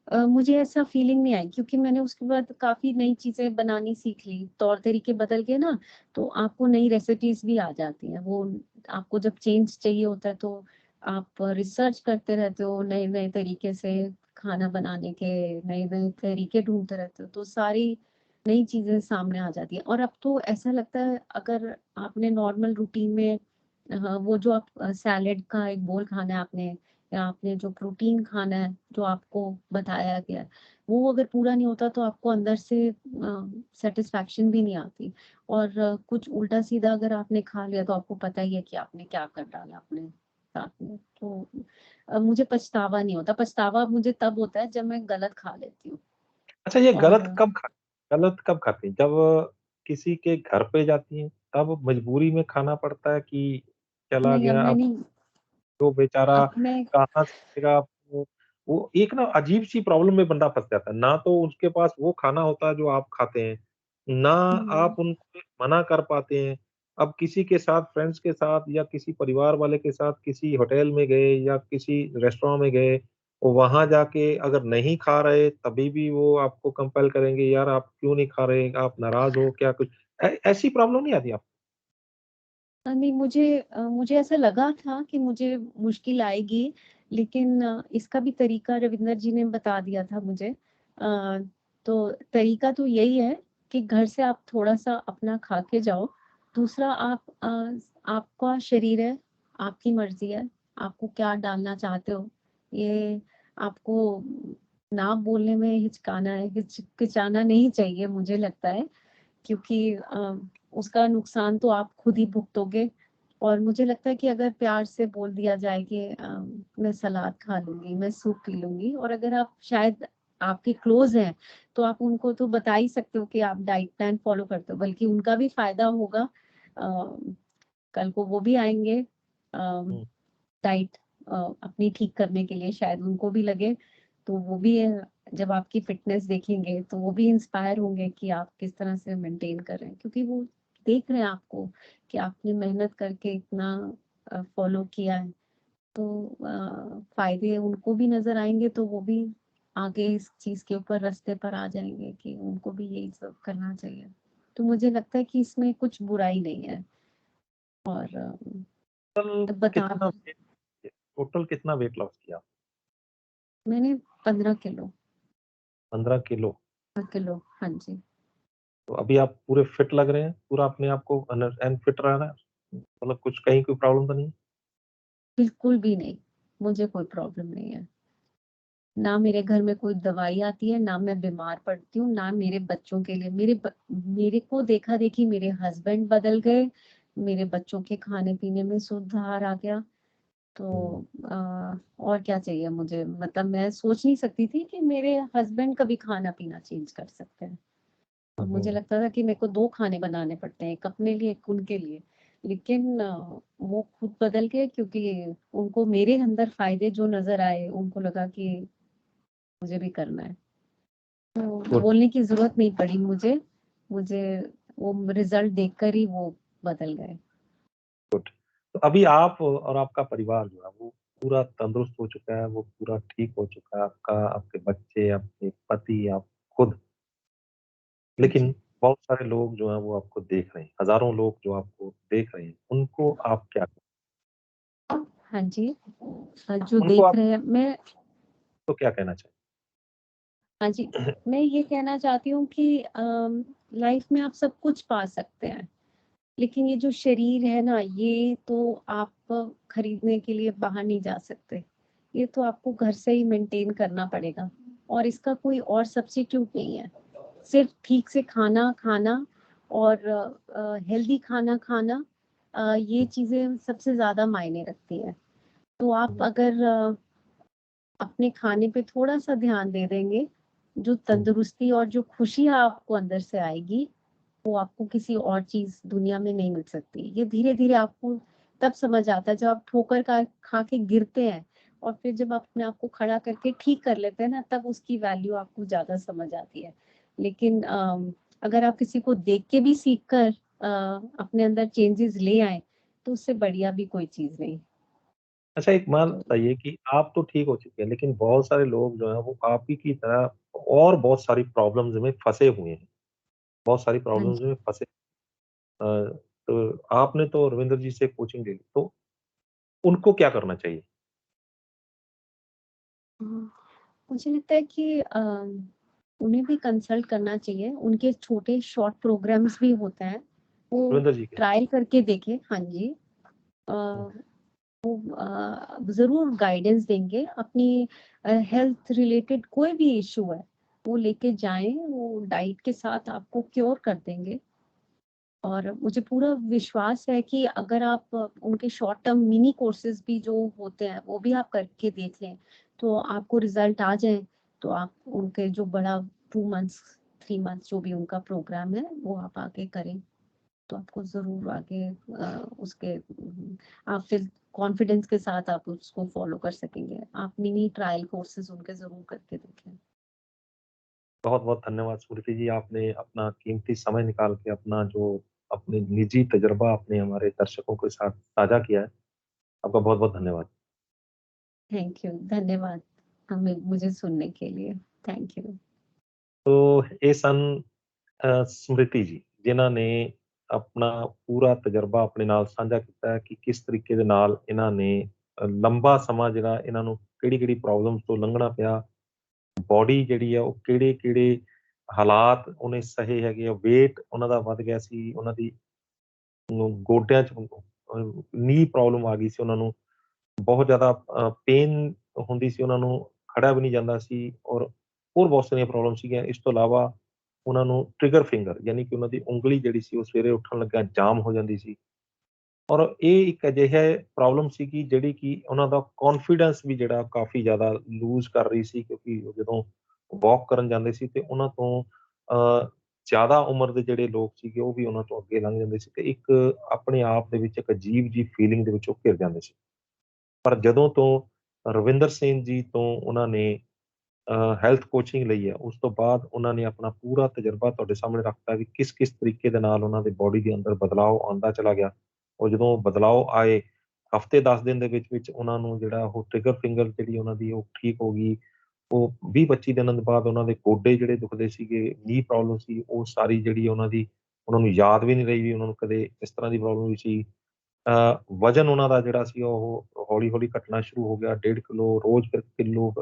मुझे ऐसा फीलिंग नहीं आई क्योंकि मैंने उसके बाद काफ़ी नई चीज़ें बनानी सीख ली, तौर-तरीके बदल गए ना, तो आपको नई रेसिपीज़ भी आ जाती हैं। वो आपको जब चेंज चाहिए होता है तो आप रिसर्च करते रहते हो, नए-नए तरीके से खाना बनाने के, नए-नए तरीके ढूँढते रहते हो, तो सारी नई चीज़ें सामने आ जाती हैं। और अब तो ऐसा लगता है अगर आपने नॉर्मल रूटीन में वो जो आप सैलेड का एक बोल खाना है आपने या आपने जो प्रोटीन खाना है, जो आपको बताया गया है, वो अगर पूरा नहीं होता तो आपको अंदर से सैटिस्फैक्शन भी नहीं आती। और कुछ उल्टा-सीधा अगर आपने खा लिया तो आपको पता ही है कि आपने क्या कर डाला अपने साथ में। तो मुझे पछतावा नहीं होता, पछतावा मुझे तब होता है जब मैं गलत खा लेती हूँ। अच्छा ये और गलत कब खाती हैं? जब किसी के घर पे जाती हैं, तब मजबूरी में खाना पड़ता है कि चला नहीं, अब गया मैं अब नहीं। तो बेचारा अब मैं कहाँ से खाएगा वो एक ना अजीब-सी प्रॉब्लम में बंदा फँस जाता है। ना तो उसके पास वो खाना होता है जो आप खाते हैं, ना हुँ, आप उनको मना कर पाते हैं। अब किसी के साथ फ्रेंड्स के साथ या किसी परिवार वाले के साथ किसी होटल में गए या किसी रेस्टोरेंट में गए, वहाँ जाके अगर नहीं खा रहे तभी भी वो आपको कंपेल करेंगे, यार आप क्यों नहीं खा रहे? आप नाराज़ हो क्या कुछ? ऐसी प्रॉब्लम नहीं आती आपको? नहीं मुझे ऐसा लगा था कि मुझे मुश्किल आएगी, लेकिन इसका भी तरीका रविंदर जी ने बता दिया था मुझे। तो तरीका तो यही है कि घर से आप थोड़ा-सा अपना खा के जाओ। दूसरा आपका शरीर है, आपकी मर्ज़ी है, आपको क्या डालना चाहते हो, ये आपको ना बोलने में हिचकाना है, हिचकिचाना नहीं चाहिए मुझे लगता है। क्योंकि उसका नुकसान तो आप खुद ही भुगतोगे। और मुझे लगता है कि अगर प्यार से बोल दिया जाए कि मैं सलाद खा लूँगी, मैं सूप पी लूँगी, और अगर आप शायद आपके क्लोज़ हैं, तो आप उनको तो बता ही सकते हो कि आप डाइट प्लान फ़ॉलो करते हो, बल्कि उनका भी फ़ायदा होगा। कल को वो भी आएँगे हुँ, डाइट अपनी ठीक करने के लिए, शायद उनको भी लगे, तो वो भी जब आपकी फ़िटनेस देखेंगे, तो वो भी इंस्पायर होंगे कि आप किस तरह से मेंटेन कर रहे हैं। क्योंकि वो देख रहे हैं आपको कि आपने मेहनत करके इतना फ़ॉलो किया है, तो फ़ायदे उनको भी नज़र आएँगे, तो वो भी आगे इस चीज़ के ऊपर रास्ते पर आ जाएँगे कि उनको भी यही सब करना चाहिए। तो मुझे लगता है कि इसमें कुछ बुराई नहीं है। और टोटल बता कितना वेट टोटल कितना वेट लॉस किया? मैंने 15 किलो 15 किलो। किलो, हाँ जी। तो अभी आप पूरे फिट लग रहे हैं? पूरा अपने आप को एंड फिट रह रहा है? मतलब कुछ कहीं कोई प्रॉब्लम तो नहीं है? बिल्कुल भी नहीं, मुझे कोई प्रॉब्लम नहीं है। ना मेरे घर में कोई दवाई आती है, ना मैं बीमार पड़ती हूँ, ना मेरे बच्चों के लिए मेरे को देखा-देखी मेरे हस्बैंड बदल गए, मेरे बच्चों के खाने-पीने में सुधार आ गया। तो हुँ, और क्या चाहिए मुझे? मतलब मैं सोच नहीं सकती थी कि मेरे हस्बैंड कभी खाना-पीना चेंज कर सकते हैं। और हुँ, मुझे हुँ। लगता था कि मेरे को 2 खाने बनाने पड़ते हैं, एक अपने लिए, एक उनके लिए। लेकिन वो खुद बदल गए क्योंकि उनको मेरे अंदर फ़ायदे जो नज़र आए, उनको लगा कि मुझे भी करना है। तो गुड, बोलने की ज़रूरत नहीं पड़ी मुझे, मुझे वो रिज़ल्ट देखकर ही वो बदल गए। गुड। तो अभी आप और आपका परिवार जो है वो पूरा तंदुरुस्त हो चुका है, वो पूरा ठीक हो चुका है, आपके बच्चे, आपके पति, आप खुद। हाँ लेकिन जी। बहुत सारे लोग जो हैं वो आपको देख रहे हैं, हज़ारों लोग जो आपको देख रहे हैं, उनको आप क्या हाँ जी। जो उनको देख आप रहे हैं मैं तो क्या कहना चाहिए? हाँ जी, मैं ये कहना चाहती हूँ कि लाइफ़ में आप सब कुछ पा सकते हैं। लेकिन ये जो शरीर है ना, ये तो आप खरीदने के लिए बाहर नहीं जा सकते। ये तो आपको घर से ही मेंटेन करना पड़ेगा और इसका कोई और सब्स्टिट्यूट नहीं है। सिर्फ़ ठीक से खाना खाना और हेल्दी खाना खाना, ये चीज़ें सबसे ज़्यादा मायने रखती हैं। तो आप हुँ, अगर अपने खाने पे थोड़ा-सा ध्यान दे देंगे, जो हुँ, तंदुरुस्ती और जो खुशी आपको अंदर से आएगी, वो आपको किसी और चीज़ दुनिया में नहीं मिल सकती। ये धीरे-धीरे आपको तब समझ आता है जब आप ठोकर खा के गिरते हैं, और फिर जब आप अपने आप को खड़ा करके ठीक कर लेते हैं ना, तब उसकी वैल्यू आपको ज़्यादा समझ आती है। लेकिन अगर आप किसी को देख के भी सीख कर अपने अंदर चेंजेस ले आए, तो उससे बढ़िया भी कोई चीज़ नहीं। अच्छा, एक बात तो बताइए कि आप तो ठीक हो चुके हैं, लेकिन बहुत सारे लोग जो हैं वो आप ही की तरह और बहुत सारी प्रॉब्लम्स में फँसे हुए हैं। बहुत सारी हाँ प्रॉब्लम्स जी। में फँसे तो आपने तो रविंद्र जी से कोचिंग ले ली, तो उनको क्या करना चाहिए? हुँ, मुझे लगता है कि उन्हें भी कंसल्ट करना चाहिए। उनके छोटे शॉर्ट प्रोग्राम्स भी होते हैं, वो रविंद्र जी के? ट्रायल करके देखें। हाँ जी। अ, हुँ, ज़रूर गाइडेंस देंगे। अपनी हेल्थ रिलेटेड कोई भी इश्यू है, वो लेके जाएँ, वो डाइट के साथ आपको क्योर कर देंगे। और मुझे पूरा विश्वास है कि अगर आप उनके शॉर्ट टर्म मिनी कोर्सेज़ भी जो होते हैं, वो भी आप करके देख लें, तो आपको रिज़ल्ट आ जाए, तो आप उनके जो बड़ा 2 मंथ्स, 3 मंथ्स जो भी उनका प्रोग्राम है, वो आप आगे करें। तो आपको ज़रूर आगे आप फिर कॉन्फिडेंस के साथ आप उसको फ़ॉलो कर सकेंगे। आप मिनी ट्रायल कोर्सेज़ उनके ज़रूर करके देखें। बहुत-बहुत धन्यवाद स्मृति जी, आपने अपना कीमती समय निकाल के अपना जो अपने निजी तजुर्बा आपने हमारे दर्शकों के साथ साझा किया है। आपका बहुत-बहुत धन्यवाद। थैंक यू, धन्यवाद हमें मुझे सुनने के लिए। Thank you. तो ਇਹ ਸਨ ਸਮ੍ਰਿਤੀ ਜੀ, ਜਿਨ੍ਹਾਂ ਨੇ ਆਪਣਾ ਪੂਰਾ ਤਜਰਬਾ ਆਪਣੇ ਨਾਲ ਸਾਂਝਾ ਕੀਤਾ ਹੈ ਕਿ ਕਿਸ ਤਰੀਕੇ ਦੇ ਨਾਲ ਇਹਨਾਂ ਨੇ ਲੰਬਾ ਸਮਾਂ ਜਿਹੜਾ ਇਹਨਾਂ ਨੂੰ ਕਿਹੜੀ-ਕਿਹੜੀ ਪ੍ਰੋਬਲਮਸ ਤੋਂ ਲੰਘਣਾ ਪਿਆ। ਬੋਡੀ ਜਿਹੜੀ ਆ ਉਹ ਕਿਹੜੇ-ਕਿਹੜੇ ਹਾਲਾਤ ਉਹਨੇ ਸਹੇ ਹੈਗੇ ਆ, ਵੇਟ ਉਹਨਾਂ ਦਾ ਵੱਧ ਗਿਆ ਸੀ, ਉਹਨਾਂ ਦੀ ਗੋਡਿਆਂ 'ਚ ਨੀ ਪ੍ਰੋਬਲਮ ਆ ਗਈ ਸੀ ਉਹਨਾਂ ਨੂੰ, ਬਹੁਤ ਜ਼ਿਆਦਾ ਪੇਨ ਹੁੰਦੀ ਸੀ ਉਹਨਾਂ ਨੂੰ, ਖੜਿਆ ਵੀ ਨਹੀਂ ਜਾਂਦਾ ਸੀ ਔਰ ਹੋਰ ਬਹੁਤ ਸਾਰੀਆਂ ਪ੍ਰੋਬਲਮ ਸੀਗੀਆਂ। ਇਸ ਤੋਂ ਇਲਾਵਾ ਉਹਨਾਂ ਨੂੰ ਟ੍ਰਿਗਰ ਫਿੰਗਰ ਯਾਨੀ ਕਿ ਉਹਨਾਂ ਦੀ ਉਂਗਲੀ ਜਿਹੜੀ ਸੀ ਉਹ ਸਵੇਰੇ ਉੱਠਣ ਲੱਗਿਆਂ ਜਾਮ ਹੋ ਜਾਂਦੀ ਸੀ ਔਰ ਇਹ ਇੱਕ ਅਜਿਹਾ ਪ੍ਰੋਬਲਮ ਸੀਗੀ ਜਿਹੜੀ ਕਿ ਉਹਨਾਂ ਦਾ ਕੌਨਫੀਡੈਂਸ ਵੀ ਜਿਹੜਾ ਕਾਫ਼ੀ ਜ਼ਿਆਦਾ ਲੂਜ਼ ਕਰ ਰਹੀ ਸੀ ਕਿਉਂਕਿ ਉਹ ਜਦੋਂ ਵਾਕ ਕਰਨ ਜਾਂਦੇ ਸੀ ਤੇ ਉਹਨਾਂ ਤੋਂ ਜ਼ਿਆਦਾ ਉਮਰ ਦੇ ਜਿਹੜੇ ਲੋਕ ਸੀਗੇ ਉਹ ਵੀ ਉਹਨਾਂ ਤੋਂ ਅੱਗੇ ਲੰਘ ਜਾਂਦੇ ਸੀ ਤੇ ਇੱਕ ਆਪਣੇ ਆਪ ਦੇ ਵਿੱਚ ਇੱਕ ਅਜੀਬ ਜਿਹੀ ਫੀਲਿੰਗ ਦੇ ਵਿੱਚ ਉਹ ਘਿਰ ਜਾਂਦੇ ਸੀ। ਪਰ ਜਦੋਂ ਤੋਂ ਰਵਿੰਦਰ ਸਿੰਘ ਜੀ ਤੋਂ ਉਹਨਾਂ ਨੇ ਹੈਲਥ ਕੋਚਿੰਗ ਲਈ ਹੈ, ਉਸ ਤੋਂ ਬਾਅਦ ਉਹਨਾਂ ਨੇ ਆਪਣਾ ਪੂਰਾ ਤਜਰਬਾ ਤੁਹਾਡੇ ਸਾਹਮਣੇ ਰੱਖਤਾ ਵੀ ਕਿਸ-ਕਿਸ ਤਰੀਕੇ ਦੇ ਨਾਲ ਉਹਨਾਂ ਦੇ ਬੋਡੀ ਦੇ ਅੰਦਰ ਬਦਲਾਵ ਆਉਂਦਾ ਚਲਾ ਗਿਆ। ਔਰ ਜਦੋਂ ਬਦਲਾਵ ਆਏ, ਹਫ਼ਤੇ 10 ਦਿਨ ਦੇ ਵਿੱਚ-ਵਿੱਚ ਉਹਨਾਂ ਨੂੰ ਜਿਹੜਾ ਉਹ ਟ੍ਰਿਗਰ ਫਿੰਗਰ ਜਿਹੜੀ ਉਹਨਾਂ ਦੀ ਉਹ ਠੀਕ ਹੋ ਗਈ। ਉਹ 20-25 ਦਿਨਾਂ ਦੇ ਬਾਅਦ ਉਹਨਾਂ ਦੇ ਗੋਡੇ ਜਿਹੜੇ ਦੁਖਦੇ ਸੀਗੇ, ਨੀ ਪ੍ਰੋਬਲਮ ਸੀ, ਉਹ ਸਾਰੀ ਜਿਹੜੀ ਉਹਨਾਂ ਨੂੰ ਯਾਦ ਵੀ ਨਹੀਂ ਰਹੀ ਵੀ ਉਹਨਾਂ ਨੂੰ ਕਦੇ ਇਸ ਤਰ੍ਹਾਂ ਦੀ ਪ੍ਰੋਬਲਮ ਹੋਈ ਸੀ। ਵਜ਼ਨ ਉਹਨਾਂ ਦਾ ਜਿਹੜਾ ਸੀ ਉਹ ਹੌਲੀ-ਹੌਲੀ ਘਟਣਾ ਸ਼ੁਰੂ ਹੋ ਗਿਆ, 1.5 ਕਿੱਲੋ ਰੋਜ਼ ਫਿਰ ਕਿੱਲੋ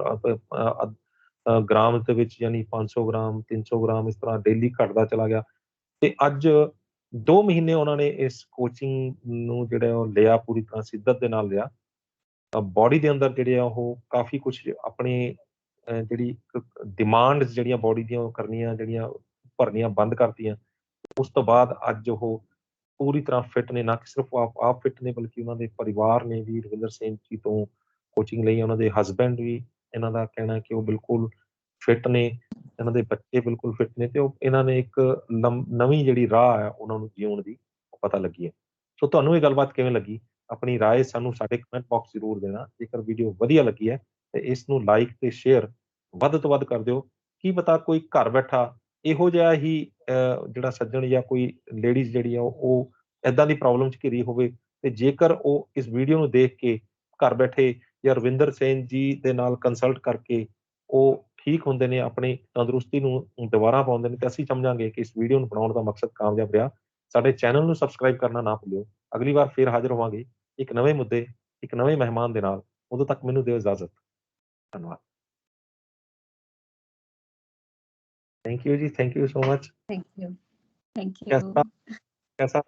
ਗ੍ਰਾਮ ਦੇ ਵਿੱਚ ਯਾਨੀ 500 ਗ੍ਰਾਮ, 300 ਗ੍ਰਾਮ ਇਸ ਤਰ੍ਹਾਂ ਡੇਲੀ ਘਟਦਾ ਚਲਾ ਗਿਆ ਤੇ ਅੱਜ 2 ਮਹੀਨੇ ਉਹਨਾਂ ਨੇ ਇਸ ਕੋਚਿੰਗ ਨੂੰ ਜਿਹੜਾ ਉਹ ਲਿਆ ਪੂਰੀ ਤਰ੍ਹਾਂ ਸ਼ਿੱਦਤ ਦੇ ਨਾਲ ਲਿਆ। ਬੋਡੀ ਦੇ ਅੰਦਰ ਜਿਹੜੇ ਆ ਉਹ ਕਾਫ਼ੀ ਕੁਛ ਆਪਣੇ ਜਿਹੜੀ ਇੱਕ ਡਿਮਾਂਡਸ ਜਿਹੜੀਆਂ ਬੋਡੀ ਦੀਆਂ ਉਹ ਕਰਨੀਆਂ ਜਿਹੜੀਆਂ ਭਰਨੀਆਂ ਬੰਦ ਕਰਤੀਆਂ। ਉਸ ਤੋਂ ਬਾਅਦ ਅੱਜ ਉਹ ਪੂਰੀ ਤਰ੍ਹਾਂ ਫਿੱਟ ਨੇ, ਨਾ ਕਿ ਸਿਰਫ ਉਹ ਆਪ ਫਿੱਟ ਨੇ ਬਲਕਿ ਉਹਨਾਂ ਦੇ ਪਰਿਵਾਰ ਨੇ ਵੀ ਰਵਿੰਦਰ ਸਿੰਘ ਜੀ ਤੋਂ ਕੋਚਿੰਗ ਲਈ, ਉਹਨਾਂ ਦੇ ਹਸਬੈਂਡ ਵੀ ਇਹਨਾਂ ਦਾ ਕਹਿਣਾ ਹੈ ਕਿ ਉਹ ਬਿਲਕੁਲ ਫਿੱਟ ਨੇ, ਇਹਨਾਂ ਦੇ ਬੱਚੇ ਬਿਲਕੁਲ ਫਿੱਟ ਨੇ ਤੇ ਉਹ ਇਹਨਾਂ ਨੇ ਇੱਕ ਨਵੀਂ ਜਿਹੜੀ ਰਾਹ ਹੈ ਉਹਨਾਂ ਨੂੰ ਜਿਊਣ ਦੀ ਉਹ ਪਤਾ ਲੱਗੀ ਹੈ। ਸੋ ਤੁਹਾਨੂੰ ਇਹ ਗੱਲਬਾਤ ਕਿਵੇਂ ਲੱਗੀ? ਆਪਣੀ ਰਾਏ ਸਾਨੂੰ ਸਾਡੇ ਕਮੈਂਟ ਬਾਕਸ ਜ਼ਰੂਰ ਦੇਣਾ। ਜੇਕਰ ਵੀਡੀਓ ਵਧੀਆ ਲੱਗੀ ਹੈ ਤੇ ਇਸ ਨੂੰ ਲਾਈਕ ਤੇ ਸ਼ੇਅਰ ਵੱਧ ਤੋਂ ਵੱਧ ਕਰ ਦਿਓ। ਕੀ ਪਤਾ ਕੋਈ ਘਰ ਬੈਠਾ ਇਹੋ ਜਿਹਾ ਹੀ ਜਿਹੜਾ ਸੱਜਣ ਜਾਂ ਕੋਈ ਲੇਡੀਜ਼ ਜਿਹੜੀ ਆ ਉਹ ਏਦਾਂ ਦੀ ਪ੍ਰੋਬਲਮ 'ਚ ਘਿਰੀ ਹੋਵੇ ਤੇ ਜੇਕਰ ਉਹ ਇਸ ਵੀਡੀਓ ਨੂੰ ਦੇਖ ਕੇ ਘਰ ਬੈਠੇ ਜਾਂ ਰਵਿੰਦਰ ਸੈਨ ਜੀ ਦੇ ਨਾਲ ਕੰਸਲਟ ਕਰਕੇ ਉਹ ਠੀਕ ਹੁੰਦੇ ਨੇ, ਆਪਣੀ ਤੰਦਰੁਸਤੀ ਨੂੰ ਦੁਬਾਰਾ ਪਾਉਂਦੇ ਨੇ ਤੇ ਅਸੀਂ ਸਮਝਾਂਗੇ ਕਿ ਇਸ ਵੀਡੀਓ ਨੂੰ ਬਣਾਉਣ ਦਾ ਮਕਸਦ ਕਾਮਯਾਬ ਰਿਹਾ। ਸਾਡੇ ਚੈਨਲ ਨੂੰ ਸਬਸਕ੍ਰਾਈਬ ਕਰਨਾ ਨਾ ਭੁੱਲਿਓ। ਅਗਲੀ ਵਾਰ ਫੇਰ ਹਾਜ਼ਰ ਹੋਵਾਂਗੇ ਇੱਕ ਨਵੇਂ ਮੁੱਦੇ, ਇੱਕ ਨਵੇਂ ਮਹਿਮਾਨ ਦੇ ਨਾਲ। ਉਦੋਂ ਤੱਕ ਮੈਨੂੰ ਦਿਓ ਇਜਾਜ਼ਤ। ਧੰਨਵਾਦ। Thank you ji, thank you so much. Thank you. Thank you. कैसा कैसा